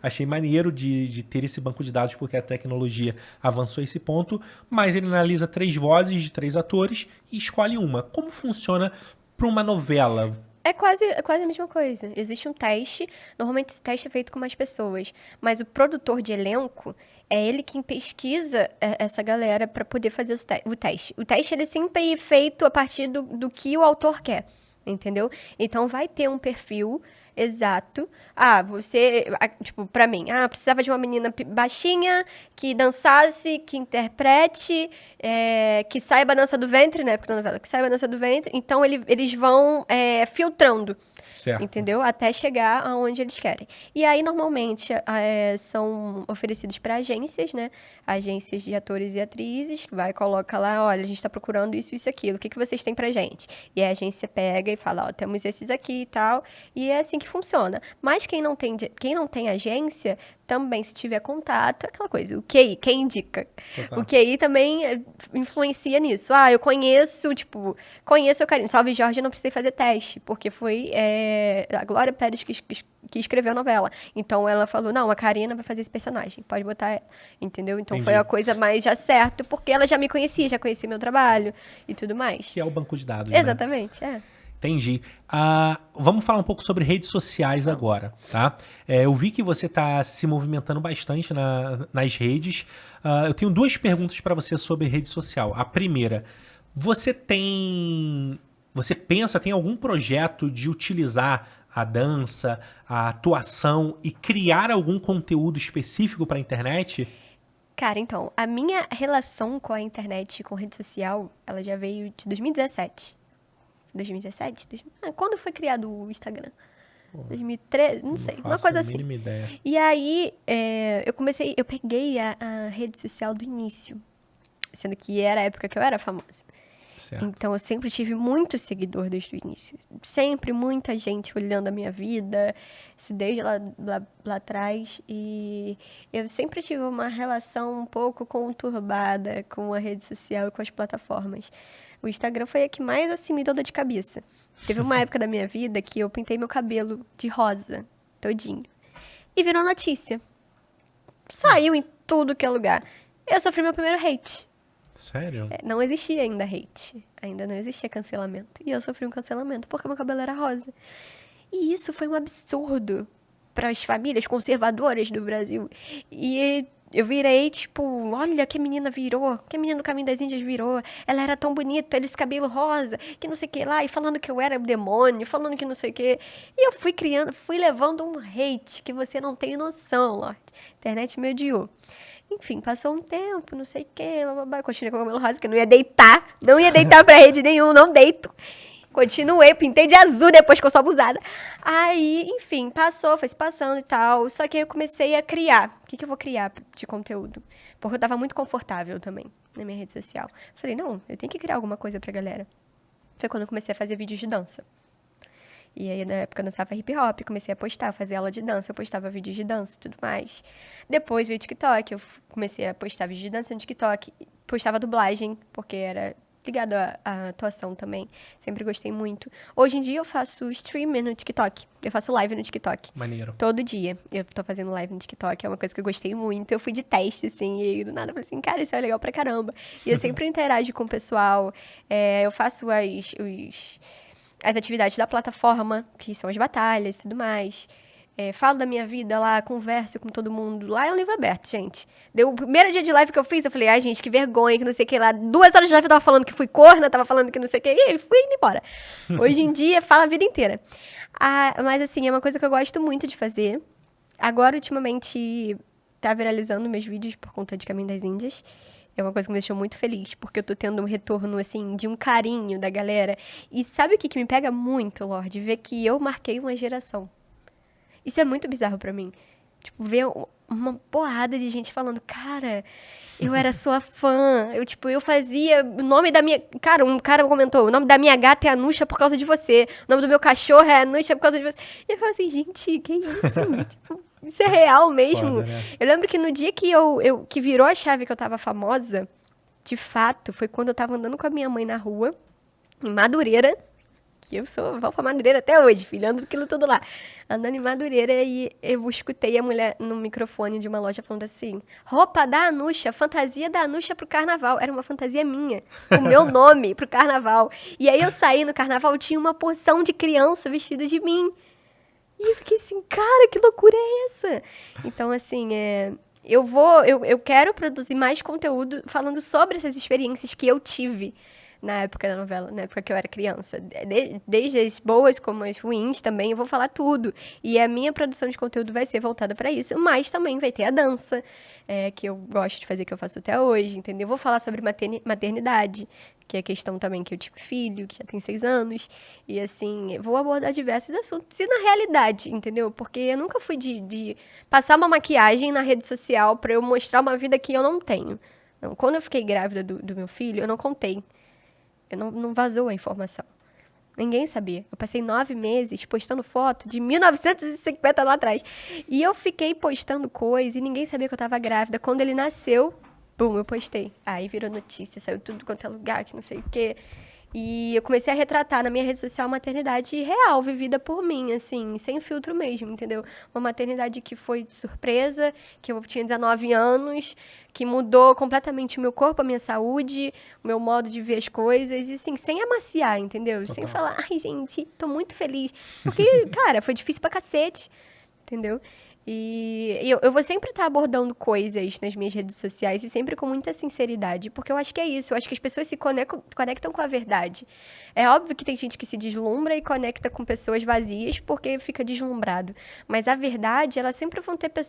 Speaker 2: achei maneiro de ter esse banco de dados, porque a tecnologia avançou esse ponto, mas ele analisa 3 vozes de 3 atores e escolhe uma. Como funciona para uma novela?
Speaker 1: É quase a mesma coisa. Existe um teste, normalmente esse teste é feito com mais pessoas, mas o produtor de elenco é ele quem pesquisa essa galera para poder fazer o teste. O teste ele é sempre feito a partir do que o autor quer, entendeu? Então vai ter um perfil exato. Tipo, pra mim, precisava de uma menina baixinha, que dançasse, que interprete, que saiba a dança do ventre, né? Porque na novela, que saiba a dança do ventre. Então, eles vão filtrando.
Speaker 2: Certo.
Speaker 1: Entendeu? Até chegar aonde eles querem. E aí, normalmente, são oferecidos para agências, né? Agências de atores e atrizes, que coloca lá, olha, a gente tá procurando isso, isso, aquilo. O que vocês têm pra gente? E a agência pega e fala, ó, temos esses aqui e tal. E é assim que funciona. Mas quem não tem agência, também, se tiver contato, é aquela coisa. O QI, quem indica?
Speaker 2: Total.
Speaker 1: O QI também influencia nisso. Eu conheço o Karina. Salve Jorge, eu não precisei fazer teste, porque foi a Glória Pérez que escreveu a novela. Então, ela falou, não, a Karina vai fazer esse personagem, pode botar ela, entendeu? Então,
Speaker 2: Entendi.
Speaker 1: foi a coisa mais já certa, porque ela já me conhecia, já conhecia meu trabalho e tudo mais.
Speaker 2: Que é o banco de dados,
Speaker 1: Exatamente,
Speaker 2: né? Entendi. Vamos falar um pouco sobre redes sociais agora, tá? Eu vi que você está se movimentando bastante nas redes. Eu tenho 2 perguntas para você sobre rede social. A primeira, você tem algum projeto de utilizar a dança, a atuação e criar algum conteúdo específico para a internet?
Speaker 1: Cara, então, a minha relação com a internet e com rede social, ela já veio de 2017. 2017? Quando foi criado o Instagram? 2013? Não sei, uma coisa assim.
Speaker 2: Mínima ideia.
Speaker 1: E aí, eu peguei a rede social do início, sendo que era a época que eu era famosa.
Speaker 2: Certo.
Speaker 1: Então, eu sempre tive muito seguidor desde o início. Sempre muita gente olhando a minha vida, isso desde lá atrás. E eu sempre tive uma relação um pouco conturbada com a rede social e com as plataformas. O Instagram foi a que mais, assim, me deu dor de cabeça. Teve uma época da minha vida que eu pintei meu cabelo de rosa, todinho. E virou notícia. Saiu em tudo que é lugar. Eu sofri meu primeiro hate.
Speaker 2: Sério?
Speaker 1: Não existia ainda hate. Ainda não existia cancelamento. E eu sofri um cancelamento porque meu cabelo era rosa. E isso foi um absurdo para as famílias conservadoras do Brasil. E eu virei, tipo, olha que a menina virou, que a menina do Caminho das Índias virou. Ela era tão bonita, esse cabelo rosa, que não sei o que lá. E falando que eu era demônio, falando que não sei o que. E eu fui levando um hate que você não tem noção, Lorde. A internet me odiou. Enfim, passou um tempo, não sei o quê, continuei com o cabelo rosa, que eu não ia deitar pra rede nenhum, não deito. Continuei, pintei de azul depois que eu sou abusada. Aí, enfim, foi se passando e tal, só que aí eu comecei a criar. O que eu vou criar de conteúdo? Porque eu tava muito confortável também na minha rede social. Falei, não, eu tenho que criar alguma coisa pra galera. Foi quando eu comecei a fazer vídeos de dança. E aí, na época, eu dançava hip hop, comecei a postar, fazer aula de dança, eu postava vídeos de dança e tudo mais. Depois veio o TikTok, eu comecei a postar vídeos de dança no TikTok, postava dublagem, porque era ligado à atuação também, sempre gostei muito. Hoje em dia eu faço streaming no TikTok, eu faço live no TikTok.
Speaker 2: Maneiro.
Speaker 1: Todo dia eu tô fazendo live no TikTok, é uma coisa que eu gostei muito, eu fui de teste, assim, e do nada eu falei assim, cara, isso é legal pra caramba. E eu sempre interajo com o pessoal, eu faço as atividades da plataforma, que são as batalhas e tudo mais. Falo da minha vida lá, converso com todo mundo. Lá é um livro aberto, gente. Deu o primeiro dia de live que eu fiz, eu falei, ai, gente, que vergonha, que não sei o que lá. 2 horas de live eu tava falando que fui corna, tava falando que não sei o que, e fui indo embora. Hoje em dia, fala a vida inteira. Mas, assim, é uma coisa que eu gosto muito de fazer. Agora, ultimamente, tá viralizando meus vídeos por conta de Caminho das Índias. É uma coisa que me deixou muito feliz, porque eu tô tendo um retorno, assim, de um carinho da galera. E sabe o que me pega muito, Lorde? Ver que eu marquei uma geração. Isso é muito bizarro pra mim. Tipo, ver uma porrada de gente falando, cara, eu era sua fã. Eu fazia o nome da minha... Cara, um cara comentou, o nome da minha gata é Anusha por causa de você. O nome do meu cachorro é Anusha por causa de você. E eu falo assim, gente, que isso? Isso é real mesmo.
Speaker 2: Foda, né?
Speaker 1: Eu lembro que no dia que que virou a chave que eu tava famosa, de fato, foi quando eu tava andando com a minha mãe na rua, em Madureira, que eu vou pra Madureira até hoje, filhando aquilo tudo lá. Andando em Madureira, e eu escutei a mulher no microfone de uma loja falando assim, roupa da Anusha, fantasia da Anusha pro carnaval. Era uma fantasia minha, o meu nome pro carnaval. E aí eu saí no carnaval, tinha uma porção de criança vestida de mim. E eu fiquei assim, cara, que loucura é essa? Então, assim, eu quero produzir mais conteúdo falando sobre essas experiências que eu tive na época da novela, na época que eu era criança. Desde as boas como as ruins também, eu vou falar tudo. E a minha produção de conteúdo vai ser voltada para isso, mas também vai ter a dança, que eu gosto de fazer, que eu faço até hoje, entendeu? Eu vou falar sobre maternidade, que é questão também que eu tive filho, que já tem 6 anos. E, assim, vou abordar diversos assuntos. E na realidade, entendeu? Porque eu nunca fui de passar uma maquiagem na rede social para eu mostrar uma vida que eu não tenho. Não, quando eu fiquei grávida do meu filho, eu não contei. Não vazou a informação. Ninguém sabia. Eu passei 9 meses postando foto de 1950 lá atrás. E eu fiquei postando coisa e ninguém sabia que eu tava grávida. Quando ele nasceu, bum, eu postei. Aí virou notícia, saiu tudo quanto é lugar, que não sei o quê. E eu comecei a retratar na minha rede social a maternidade real, vivida por mim, assim, sem filtro mesmo, entendeu? Uma maternidade que foi de surpresa, que eu tinha 19 anos, que mudou completamente o meu corpo, a minha saúde, o meu modo de ver as coisas, e assim, sem amaciar, entendeu? Sem
Speaker 2: Total.
Speaker 1: falar, ai, gente, tô muito feliz. Porque, cara, foi difícil pra cacete, entendeu? E eu vou sempre estar abordando coisas nas minhas redes sociais e sempre com muita sinceridade, porque eu acho que é isso, eu acho que as pessoas se conectam com a verdade. É óbvio que tem gente que se deslumbra e conecta com pessoas vazias porque fica deslumbrado, mas a verdade, ela sempre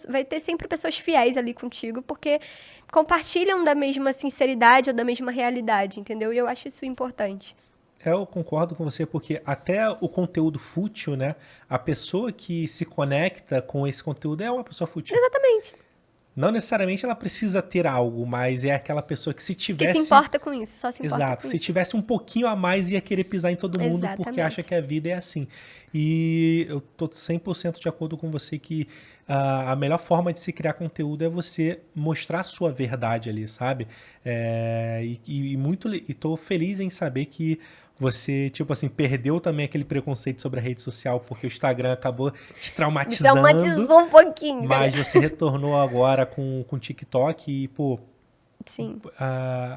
Speaker 1: vai ter sempre pessoas fiéis ali contigo, porque compartilham da mesma sinceridade ou da mesma realidade, entendeu? E eu acho isso importante.
Speaker 2: Eu concordo com você, porque até o conteúdo fútil, né? A pessoa que se conecta com esse conteúdo é uma pessoa fútil.
Speaker 1: Exatamente.
Speaker 2: Não necessariamente ela precisa ter algo, mas é aquela pessoa que se
Speaker 1: Que
Speaker 2: tivesse...
Speaker 1: se importa com isso, só se importa
Speaker 2: Exato.
Speaker 1: com
Speaker 2: Se
Speaker 1: isso.
Speaker 2: tivesse um pouquinho a mais, ia querer pisar em todo mundo, porque
Speaker 1: Exatamente.
Speaker 2: acha que a vida é assim. E eu tô 100% de acordo com você que a melhor forma de se criar conteúdo é você mostrar a sua verdade ali, sabe? E tô feliz em saber que você, tipo assim, perdeu também aquele preconceito sobre a rede social, porque o Instagram acabou te
Speaker 1: Me
Speaker 2: traumatizando.
Speaker 1: traumatizou um pouquinho.
Speaker 2: Mas você retornou agora com o TikTok e, pô,
Speaker 1: Sim.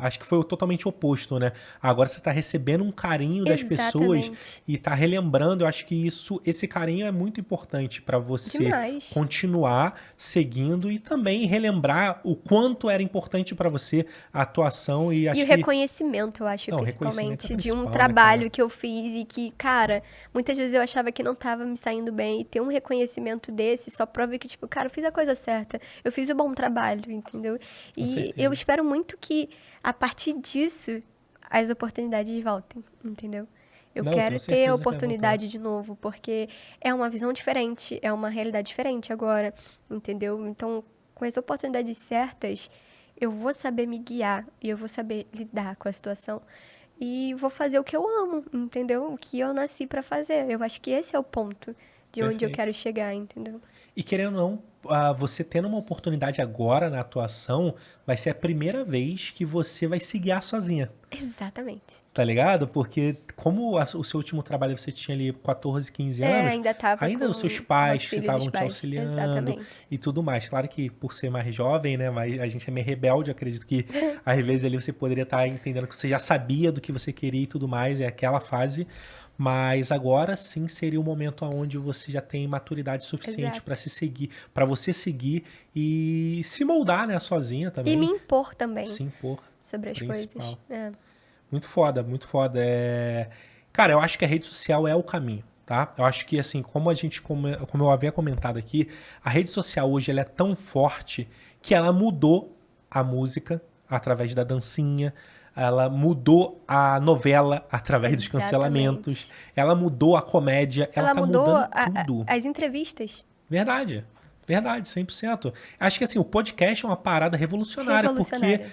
Speaker 2: acho que foi totalmente oposto, né? Agora você tá recebendo um carinho das pessoas
Speaker 1: Exatamente.
Speaker 2: e tá relembrando. Eu acho que esse carinho é muito importante pra você
Speaker 1: Demais.
Speaker 2: continuar seguindo e também relembrar o quanto era importante pra você a atuação e acho
Speaker 1: E o
Speaker 2: que...
Speaker 1: reconhecimento, eu acho,
Speaker 2: Não, o reconhecimento
Speaker 1: principalmente,
Speaker 2: é
Speaker 1: de um
Speaker 2: principal, né,
Speaker 1: trabalho
Speaker 2: cara?
Speaker 1: que eu fiz e que, cara, muitas vezes eu achava que não tava me saindo bem. E ter um reconhecimento desse só prova que, tipo, cara, eu fiz a coisa certa. Eu fiz o bom trabalho, entendeu?
Speaker 2: Com
Speaker 1: E
Speaker 2: certeza.
Speaker 1: eu espero muito que, a partir disso, as oportunidades voltem, entendeu? Eu
Speaker 2: Não, eu tenho
Speaker 1: quero ter
Speaker 2: certeza
Speaker 1: a
Speaker 2: que vai
Speaker 1: oportunidade de novo, porque é uma visão diferente, é uma realidade diferente agora, entendeu? Então, com as oportunidades certas, eu vou saber me guiar e eu vou saber lidar com a situação e vou fazer o que eu amo, entendeu? O que eu nasci pra fazer. Eu acho que esse é o ponto de onde eu
Speaker 2: Perfeito.
Speaker 1: quero chegar, entendeu?
Speaker 2: E querendo ou não, você tendo uma oportunidade agora na atuação, vai ser a primeira vez que você vai se guiar sozinha.
Speaker 1: Exatamente.
Speaker 2: Tá ligado? Porque como o seu último trabalho você tinha ali 14, 15
Speaker 1: É,
Speaker 2: anos,
Speaker 1: ainda tava
Speaker 2: ainda
Speaker 1: com
Speaker 2: os seus
Speaker 1: o
Speaker 2: pais
Speaker 1: auxílio
Speaker 2: ficavam
Speaker 1: dos
Speaker 2: te
Speaker 1: pais.
Speaker 2: auxiliando
Speaker 1: Exatamente.
Speaker 2: e tudo mais. Claro que por ser mais jovem, né? Mas a gente é meio rebelde, acredito que às vezes ali você poderia estar entendendo que você já sabia do que você queria e tudo mais, é aquela fase. Mas agora sim seria o momento onde você já tem maturidade suficiente
Speaker 1: Exato.
Speaker 2: para se seguir, para você seguir e se moldar, né, sozinha
Speaker 1: E
Speaker 2: também,
Speaker 1: me impor também
Speaker 2: se impor,
Speaker 1: sobre as
Speaker 2: principal.
Speaker 1: coisas. É.
Speaker 2: Muito foda, muito foda. Cara, eu acho que a rede social é o caminho, tá? Eu acho que, assim, como eu havia comentado aqui, a rede social hoje ela é tão forte que ela mudou a música através da dancinha, ela mudou a novela através dos cancelamentos,
Speaker 1: Exatamente.
Speaker 2: ela mudou a comédia, ela
Speaker 1: Ela
Speaker 2: tá
Speaker 1: mudou
Speaker 2: mudando tudo.
Speaker 1: as entrevistas.
Speaker 2: Verdade. Verdade, 100%. Acho que, assim, o podcast é uma parada revolucionária, porque
Speaker 1: Revolucionária.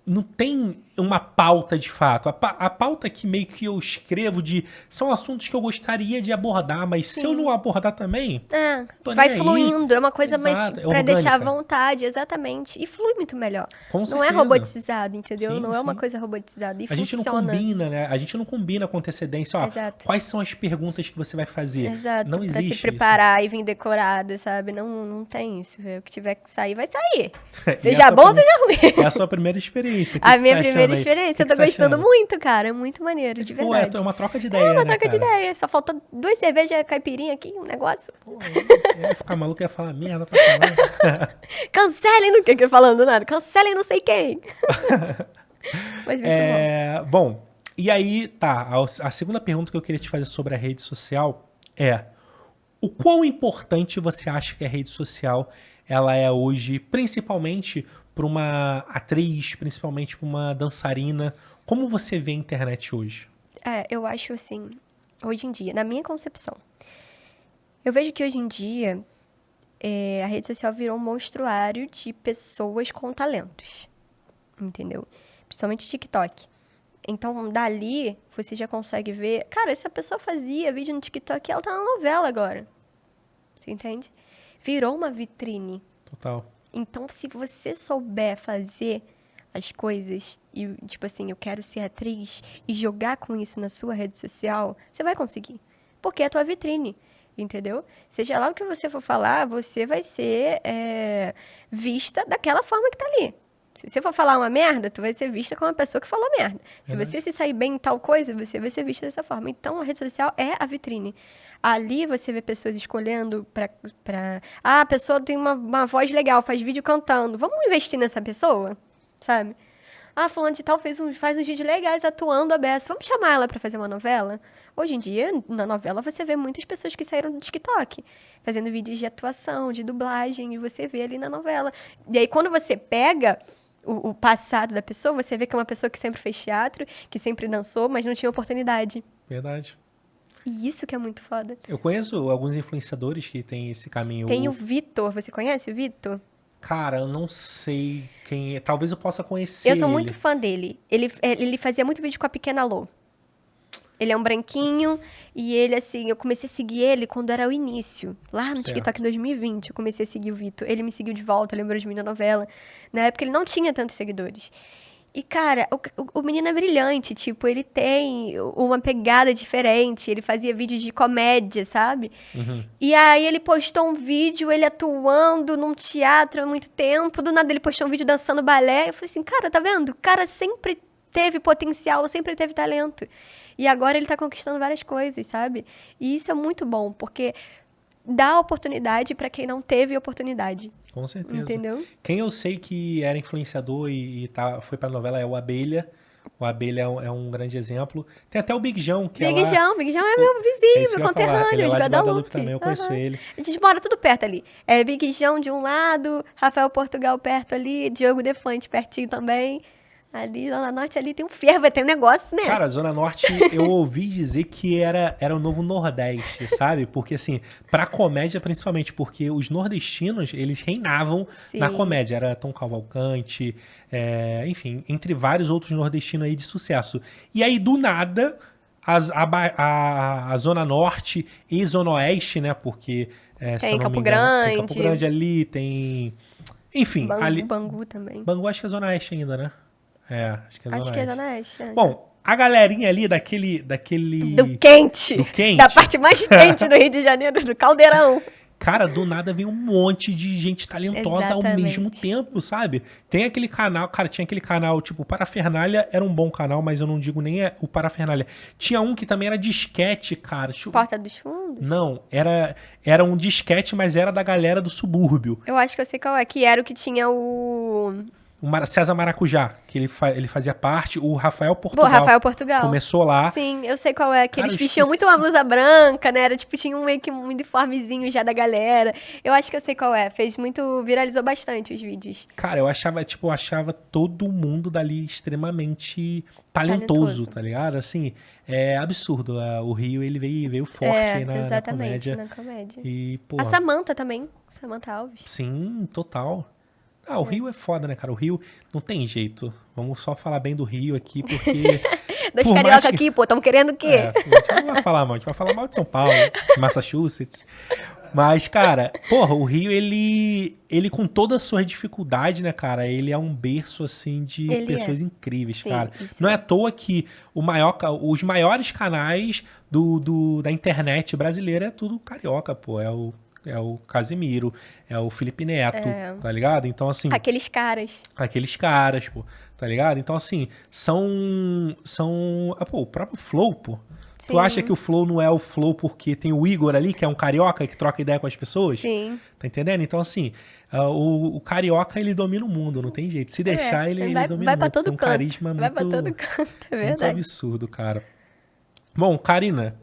Speaker 2: não tem uma pauta de fato. A pauta que meio que eu escrevo são assuntos que eu gostaria de abordar, mas se eu
Speaker 1: Sim.
Speaker 2: não abordar também,
Speaker 1: É,
Speaker 2: tô nem
Speaker 1: vai
Speaker 2: aí.
Speaker 1: fluindo, é uma coisa mais
Speaker 2: Exato, é
Speaker 1: pra deixar à
Speaker 2: orgânica.
Speaker 1: vontade, exatamente. E flui muito melhor.
Speaker 2: Com
Speaker 1: Não é
Speaker 2: certeza.
Speaker 1: robotizado, entendeu?
Speaker 2: Sim,
Speaker 1: Não é uma
Speaker 2: sim.
Speaker 1: coisa robotizada. E
Speaker 2: A gente não
Speaker 1: funciona.
Speaker 2: combina, né? A gente não combina com antecedência, ó,
Speaker 1: Exato.
Speaker 2: quais são as perguntas que você vai fazer.
Speaker 1: Exato,
Speaker 2: Não
Speaker 1: pra
Speaker 2: existe
Speaker 1: se preparar e vir decorado, sabe? Não tem isso. O que tiver que sair, vai sair.
Speaker 2: isso. E
Speaker 1: Seja
Speaker 2: a
Speaker 1: bom,
Speaker 2: sua
Speaker 1: seja ruim.
Speaker 2: É a sua primeira experiência. O que
Speaker 1: A
Speaker 2: que
Speaker 1: minha
Speaker 2: você tá
Speaker 1: primeira
Speaker 2: achando aí?
Speaker 1: experiência,
Speaker 2: O
Speaker 1: eu
Speaker 2: que
Speaker 1: tô
Speaker 2: que você tá
Speaker 1: gostando
Speaker 2: achando?
Speaker 1: muito, cara. É muito maneiro, de
Speaker 2: Pô,
Speaker 1: verdade.
Speaker 2: é uma troca de ideia,
Speaker 1: É uma
Speaker 2: né,
Speaker 1: troca de
Speaker 2: cara?
Speaker 1: ideia. Só faltou 2 cervejas caipirinha aqui, um negócio.
Speaker 2: Pô, eu ia ficar maluco, ia falar merda pra caramba.
Speaker 1: Cancelem no que falando nada. Cancelem não sei quem. Mas muito bom.
Speaker 2: Bom, e aí, tá, a segunda pergunta que eu queria te fazer sobre a rede social é: o quão importante você acha que a rede social ela é hoje, principalmente para uma atriz, principalmente para uma dançarina? Como você vê a internet hoje?
Speaker 1: Eu acho assim, hoje em dia, na minha concepção, eu vejo que hoje em dia a rede social virou um monstruário de pessoas com talentos, entendeu? Principalmente TikTok. Então, dali, você já consegue ver... Cara, essa pessoa fazia vídeo no TikTok e ela tá na novela agora. Você entende? Virou uma vitrine.
Speaker 2: Total.
Speaker 1: Então, se você souber fazer, as coisas e, tipo assim, eu quero ser atriz e jogar com isso na sua rede social, você vai conseguir. Porque é a tua vitrine, entendeu? Seja lá o que você for falar, você vai ser vista daquela forma que tá ali. Se você for falar uma merda, tu vai ser vista como uma pessoa que falou merda. Se você se sair bem em tal coisa, você vai ser vista dessa forma. Então, a rede social é a vitrine. Ali você vê pessoas escolhendo a pessoa tem uma voz legal, faz vídeo cantando. Vamos investir nessa pessoa? Sabe? Fulano de tal faz uns vídeos legais atuando a beça. Vamos chamar ela pra fazer uma novela? Hoje em dia, na novela, você vê muitas pessoas que saíram do TikTok, fazendo vídeos de atuação, de dublagem, e você vê ali na novela. E aí, quando você pega o passado da pessoa, você vê que é uma pessoa que sempre fez teatro, que sempre dançou, mas não tinha oportunidade.
Speaker 2: Verdade.
Speaker 1: E isso que é muito foda.
Speaker 2: Eu conheço alguns influenciadores que têm esse caminho.
Speaker 1: Tem o Vitor, você conhece o Vitor?
Speaker 2: Cara, eu não sei quem é. Talvez eu possa conhecer
Speaker 1: Eu sou
Speaker 2: ele.
Speaker 1: muito fã dele. Ele fazia muito vídeo com a Pequena Lô. Ele é um branquinho e ele, assim, eu comecei a seguir ele quando era o início. Lá no
Speaker 2: Certo.
Speaker 1: TikTok em 2020, eu comecei a seguir o Vitor. Ele me seguiu de volta, lembrou de mim na novela. Na época ele não tinha tantos seguidores. E, cara, o menino é brilhante, tipo, ele tem uma pegada diferente, ele fazia vídeos de comédia, sabe?
Speaker 2: Uhum.
Speaker 1: E aí ele postou um vídeo, ele atuando num teatro há muito tempo, do nada ele postou um vídeo dançando balé, eu falei assim, cara, tá vendo? O cara sempre teve potencial, sempre teve talento. E agora ele tá conquistando várias coisas, sabe? E isso é muito bom, porque dá oportunidade pra quem não teve oportunidade.
Speaker 2: Com certeza.
Speaker 1: Entendeu?
Speaker 2: Quem eu sei que era influenciador e foi pra novela é o Abelha. O Abelha é um grande exemplo. Tem até o Big João, que
Speaker 1: Big
Speaker 2: é lá...
Speaker 1: Big João é meu
Speaker 2: É
Speaker 1: vizinho,
Speaker 2: isso que
Speaker 1: meu
Speaker 2: eu ia falar. Ele
Speaker 1: conterrâneo,
Speaker 2: é
Speaker 1: de
Speaker 2: lá de
Speaker 1: Guadalupe.
Speaker 2: Guadalupe também, eu conheço ele.
Speaker 1: A gente mora tudo perto ali. É Big João de um lado, Rafael Portugal perto ali, Diogo Defante pertinho também. Ali, Zona Norte, ali tem um fervo, tem um negócio, né?
Speaker 2: Cara, Zona Norte, eu ouvi dizer que era o novo Nordeste, sabe? Porque, assim, pra comédia principalmente, porque os nordestinos, eles reinavam
Speaker 1: Sim.
Speaker 2: na comédia. Era Tom Cavalcante, enfim, entre vários outros nordestinos aí de sucesso. E aí, do nada, a Zona Norte e Zona Oeste, né? Porque, se eu
Speaker 1: Tem
Speaker 2: não
Speaker 1: Campo
Speaker 2: me engano, tem
Speaker 1: Grande.
Speaker 2: Campo Grande ali, tem... Enfim, ali...
Speaker 1: Bangu também.
Speaker 2: Bangu acho que é Zona Oeste ainda, né? Acho que é Zona
Speaker 1: Acho que é
Speaker 2: Oeste.
Speaker 1: Zona Oeste.
Speaker 2: Bom, a galerinha ali daquele...
Speaker 1: Do quente.
Speaker 2: Do quente.
Speaker 1: Da parte mais quente do Rio de Janeiro, do Caldeirão.
Speaker 2: Cara, do nada vem um monte de gente talentosa ao
Speaker 1: Exatamente.
Speaker 2: mesmo tempo, sabe? Tem aquele canal, cara, tinha aquele canal, tipo, Parafernália era um bom canal, mas eu não digo nem o Parafernália. Tinha um que também era disquete, cara.
Speaker 1: Porta dos Fundos?
Speaker 2: Não, era um disquete, mas era da galera do subúrbio.
Speaker 1: Eu acho que eu sei qual é. Que era o que tinha o...
Speaker 2: O César Maracujá, que ele fazia parte. O Rafael
Speaker 1: Pô,
Speaker 2: Portugal.
Speaker 1: Rafael Portugal.
Speaker 2: Começou lá.
Speaker 1: Sim, eu sei qual é. Que
Speaker 2: Cara,
Speaker 1: eles
Speaker 2: eu
Speaker 1: vestiam muito
Speaker 2: esqueci.
Speaker 1: uma blusa branca, né? Era tipo, tinha meio que um uniformezinho já da galera. Eu acho que eu sei qual é. Viralizou bastante os vídeos.
Speaker 2: Cara, eu achava todo mundo dali extremamente talentoso, tá ligado? Assim, é absurdo. O Rio, ele veio forte aí na
Speaker 1: exatamente,
Speaker 2: comédia.
Speaker 1: na comédia.
Speaker 2: E, pô,
Speaker 1: A Samantha também. Samantha Alves.
Speaker 2: sim, total. O Rio é foda, né, cara? O Rio não tem jeito. Vamos só falar bem do Rio aqui, porque...
Speaker 1: Dois
Speaker 2: por mais
Speaker 1: carioca
Speaker 2: que-
Speaker 1: aqui, pô. Tamo querendo o quê?
Speaker 2: a gente não vai falar mal, a gente vai falar mal de São Paulo, de Massachusetts. Mas, cara, porra, o Rio, ele com todas as suas dificuldades, né, cara, ele é um berço, assim, de
Speaker 1: Ele
Speaker 2: pessoas incríveis,
Speaker 1: Sim,
Speaker 2: cara.
Speaker 1: isso
Speaker 2: Não é à toa que os maiores canais da internet brasileira é tudo carioca, pô. É o Casimiro, é o Felipe Neto, tá ligado? Então, assim...
Speaker 1: Aqueles caras.
Speaker 2: Aqueles caras, pô, tá ligado? Então, assim, são o próprio Flow, pô. Tu
Speaker 1: Sim.
Speaker 2: acha que o Flow não é o Flow porque tem o Igor ali, que é um carioca que troca ideia com as pessoas?
Speaker 1: Sim.
Speaker 2: Tá entendendo? Então, assim, o carioca, ele domina o mundo, não tem jeito. Se deixar, ele domina o mundo.
Speaker 1: Vai pra todo
Speaker 2: tem um
Speaker 1: canto.
Speaker 2: carisma
Speaker 1: Vai
Speaker 2: muito,
Speaker 1: pra todo canto, é
Speaker 2: muito
Speaker 1: verdade.
Speaker 2: absurdo, cara. Bom, Karina,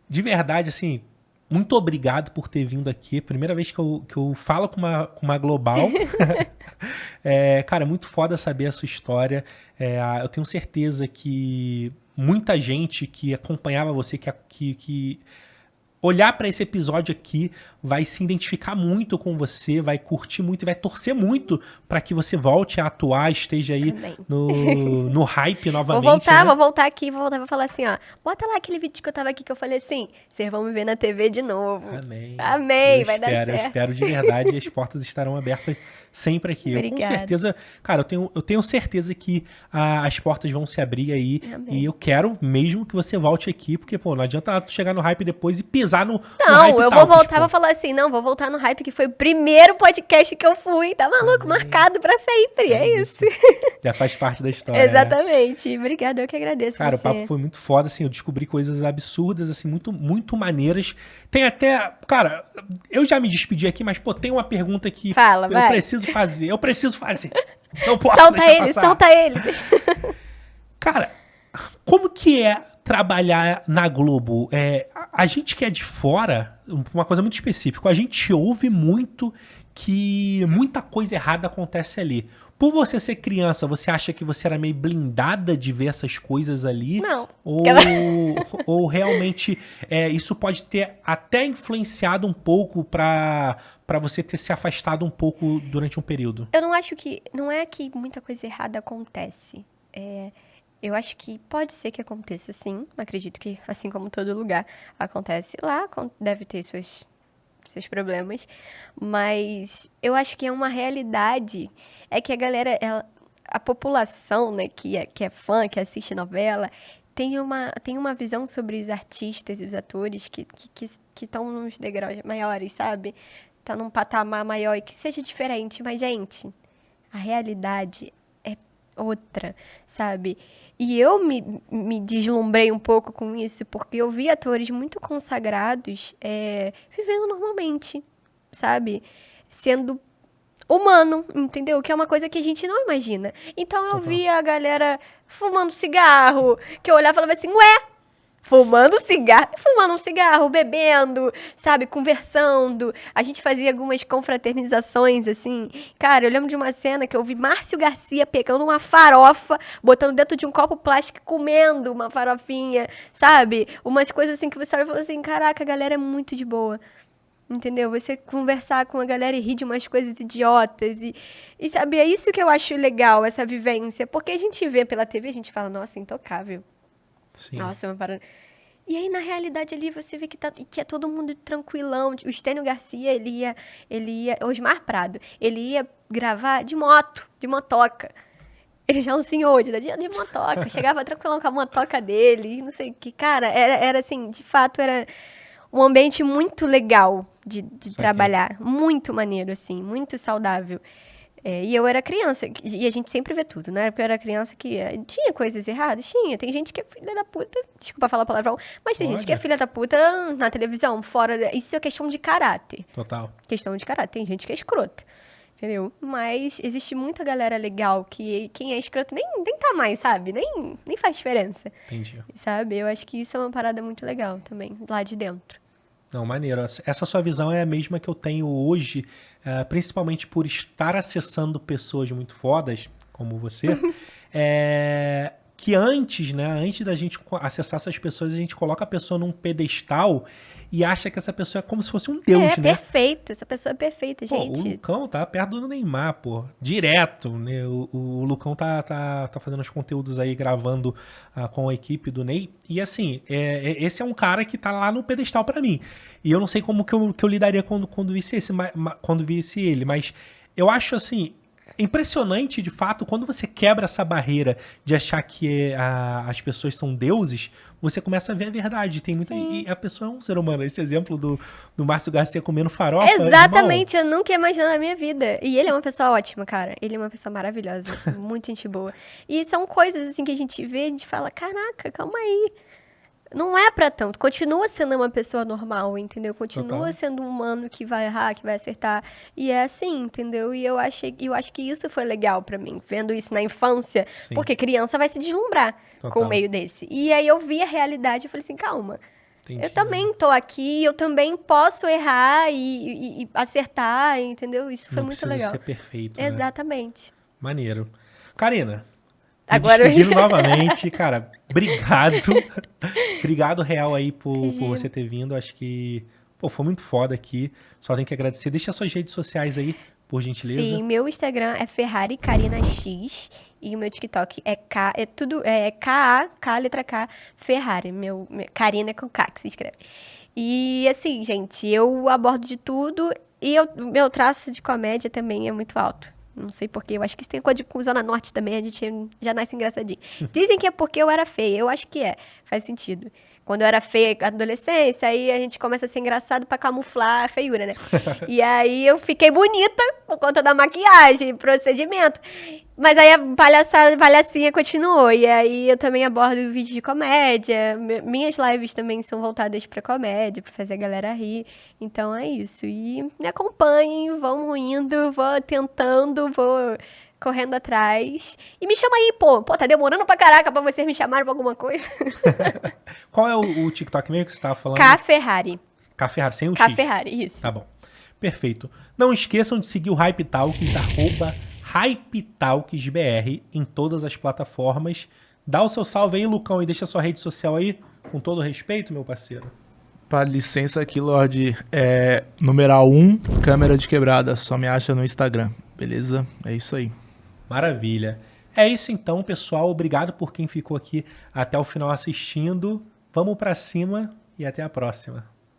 Speaker 2: de verdade, assim, muito obrigado por ter vindo aqui. Primeira vez que eu falo com uma global. Cara, é muito foda saber a sua história. Eu tenho certeza que muita gente que acompanhava você, que olhar para esse episódio aqui vai se identificar muito com você, vai curtir muito e vai torcer muito para que você volte a atuar, esteja aí no hype novamente.
Speaker 1: Vou voltar aqui, vou falar assim, ó, bota lá aquele vídeo que eu tava aqui que eu falei assim, vocês vão me ver na TV de novo. Amém, vai dar certo.
Speaker 2: Eu espero de verdade, e as portas estarão abertas sempre aqui. Eu, com certeza, cara, eu tenho certeza que as portas vão se abrir aí. Amém. E eu quero mesmo que você volte aqui, porque, pô, não adianta tu chegar no hype depois e pisar no hype.
Speaker 1: Não, eu vou voltar, vou falar assim, não, vou voltar no hype, que foi o primeiro podcast que eu fui, tá maluco, marcado pra sempre, é isso.
Speaker 2: Já faz parte da história,
Speaker 1: exatamente, né? Obrigada, eu que agradeço.
Speaker 2: Cara, o papo foi muito foda, assim, eu descobri coisas absurdas, assim, muito, muito maneiras. Tem até, cara, eu já me despedi aqui, mas, pô, tem uma pergunta que eu preciso fazer. Não posso
Speaker 1: solta ele.
Speaker 2: Cara, como que é trabalhar na Globo? A gente que é de fora, uma coisa muito específica, a gente ouve muito que muita coisa errada acontece ali. Por você ser criança, você acha que você era meio blindada de ver essas coisas ali?
Speaker 1: Não.
Speaker 2: Ou realmente isso pode ter até influenciado um pouco para você ter se afastado um pouco durante um período?
Speaker 1: Eu não acho que... Não é que muita coisa errada acontece. Eu acho que pode ser que aconteça, sim. Acredito que, assim como todo lugar, acontece lá. Deve ter seus problemas. Mas eu acho que é uma realidade. É que a galera, a população, né, que é fã, que assiste novela, tem uma visão sobre os artistas e os atores que estão nos degraus maiores, sabe? Tá num patamar maior e que seja diferente. Mas, gente, a realidade é outra, sabe? E eu me deslumbrei um pouco com isso, porque eu vi atores muito consagrados vivendo normalmente, sabe? Sendo humano, entendeu? Que é uma coisa que a gente não imagina. Então eu via a galera fumando cigarro, que eu olhava e falava assim, ué, fumando um cigarro, bebendo, sabe, conversando. A gente fazia algumas confraternizações, assim. Cara, eu lembro de uma cena que eu vi Márcio Garcia pegando uma farofa, botando dentro de um copo plástico e comendo uma farofinha, sabe? Umas coisas assim que você olha e fala assim, caraca, a galera é muito de boa. Entendeu? Você conversar com a galera e rir de umas coisas idiotas. E sabe, é isso que eu acho legal, essa vivência. Porque a gente vê pela TV, a gente fala, nossa, intocável.
Speaker 2: Sim.
Speaker 1: Nossa, uma parada. E aí, na realidade, ali você vê que é todo mundo tranquilão. O Estênio Garcia, ele ia... Osmar Prado, ele ia gravar de moto, de motoca. Ele já é um senhor de motoca. Chegava tranquilão com a motoca dele, não sei o que. Cara, era assim, de fato, era um ambiente muito legal de trabalhar. Muito maneiro, assim, muito saudável. E eu era criança, e a gente sempre vê tudo, né? Porque eu era criança que tinha coisas erradas, tinha. Tem gente que é filha da puta, desculpa falar palavrão, mas tem gente que é filha da puta na televisão, fora. Isso é questão de caráter.
Speaker 2: Total.
Speaker 1: Questão de caráter. Tem gente que é escrota, entendeu? Mas existe muita galera legal que quem é escroto nem tá mais, sabe? Nem faz diferença.
Speaker 2: Entendi.
Speaker 1: Sabe? Eu acho que isso é uma parada muito legal também, lá de dentro.
Speaker 2: Não, maneiro. Essa sua visão é a mesma que eu tenho hoje, principalmente por estar acessando pessoas muito fodas, como você, que antes da gente acessar essas pessoas, a gente coloca a pessoa num pedestal e acha que essa pessoa é como se fosse um deus, né?
Speaker 1: Perfeito. Essa pessoa é perfeita, gente.
Speaker 2: O Lucão tá perto do Neymar, pô. Direto, né? O Lucão tá fazendo os conteúdos aí, gravando com a equipe do Ney. E assim, esse é um cara que tá lá no pedestal pra mim. E eu não sei como que eu lidaria quando visse ele. Mas eu acho assim... impressionante, de fato, quando você quebra essa barreira de achar que as pessoas são deuses, você começa a ver a verdade. Tem muita, e a pessoa é um ser humano. Esse exemplo do Márcio Garcia comendo farofa.
Speaker 1: Exatamente, irmão, eu nunca ia imaginar na minha vida. E ele é uma pessoa ótima, cara. Ele é uma pessoa maravilhosa, muito gente boa. E são coisas assim que a gente vê e a gente fala, caraca, calma aí. Não é pra tanto. Continua sendo uma pessoa normal, entendeu? Continua sendo um humano que vai errar, que vai acertar. E é assim, entendeu? E eu acho que isso foi legal pra mim. Vendo isso na infância. Sim. Porque criança vai se deslumbrar com o meio desse. E aí eu vi a realidade e falei assim, calma. Entendi. Eu também tô aqui, eu também posso errar e acertar, entendeu? Isso foi muito legal.
Speaker 2: Não precisa ser perfeito,
Speaker 1: Exatamente.
Speaker 2: Né? Maneiro. Karina, Me
Speaker 1: Agora
Speaker 2: despedindo novamente, cara, obrigado. Obrigado real aí por
Speaker 1: Imagina.
Speaker 2: você ter vindo. Acho que, pô, foi muito foda aqui. Só tenho que agradecer. Deixa suas redes sociais aí, por gentileza.
Speaker 1: Sim, meu Instagram é Ferrari Karina X e o meu TikTok é K, letra K, Ferrari. Karina é com K que se escreve. E assim, gente, eu abordo de tudo e meu traço de comédia também é muito alto. Não sei porquê, eu acho que isso tem coisa com Zona Norte também, a gente já nasce engraçadinho. Dizem que é porque eu era feia, eu acho que faz sentido. Quando eu era feia, adolescência, aí a gente começa a ser engraçado pra camuflar a feiura, né? E aí eu fiquei bonita por conta da maquiagem, procedimento. Mas aí a palhacinha continuou. E aí eu também abordo vídeos de comédia. Minhas lives também são voltadas pra comédia, pra fazer a galera rir. Então é isso. E me acompanhem, vão indo, vou tentando, vou correndo atrás. E me chama aí, pô. Pô, tá demorando pra caraca pra vocês me chamarem pra alguma coisa.
Speaker 2: Qual é o TikTok mesmo que você tava falando?
Speaker 1: K Ferrari.
Speaker 2: K Ferrari, sem o
Speaker 1: K
Speaker 2: X.
Speaker 1: Ferrari, isso.
Speaker 2: Tá bom. Perfeito. Não esqueçam de seguir o Hype Talks, @HypeTalksBR em todas as plataformas. Dá o seu salve aí, Lucão, e deixa a sua rede social aí, com todo respeito, meu parceiro.
Speaker 3: Pá, licença aqui, Lorde. Numeral 1, câmera de quebrada. Só me acha no Instagram, beleza? É isso aí.
Speaker 2: Maravilha. É isso então, pessoal. Obrigado por quem ficou aqui até o final assistindo. Vamos pra cima e até a próxima.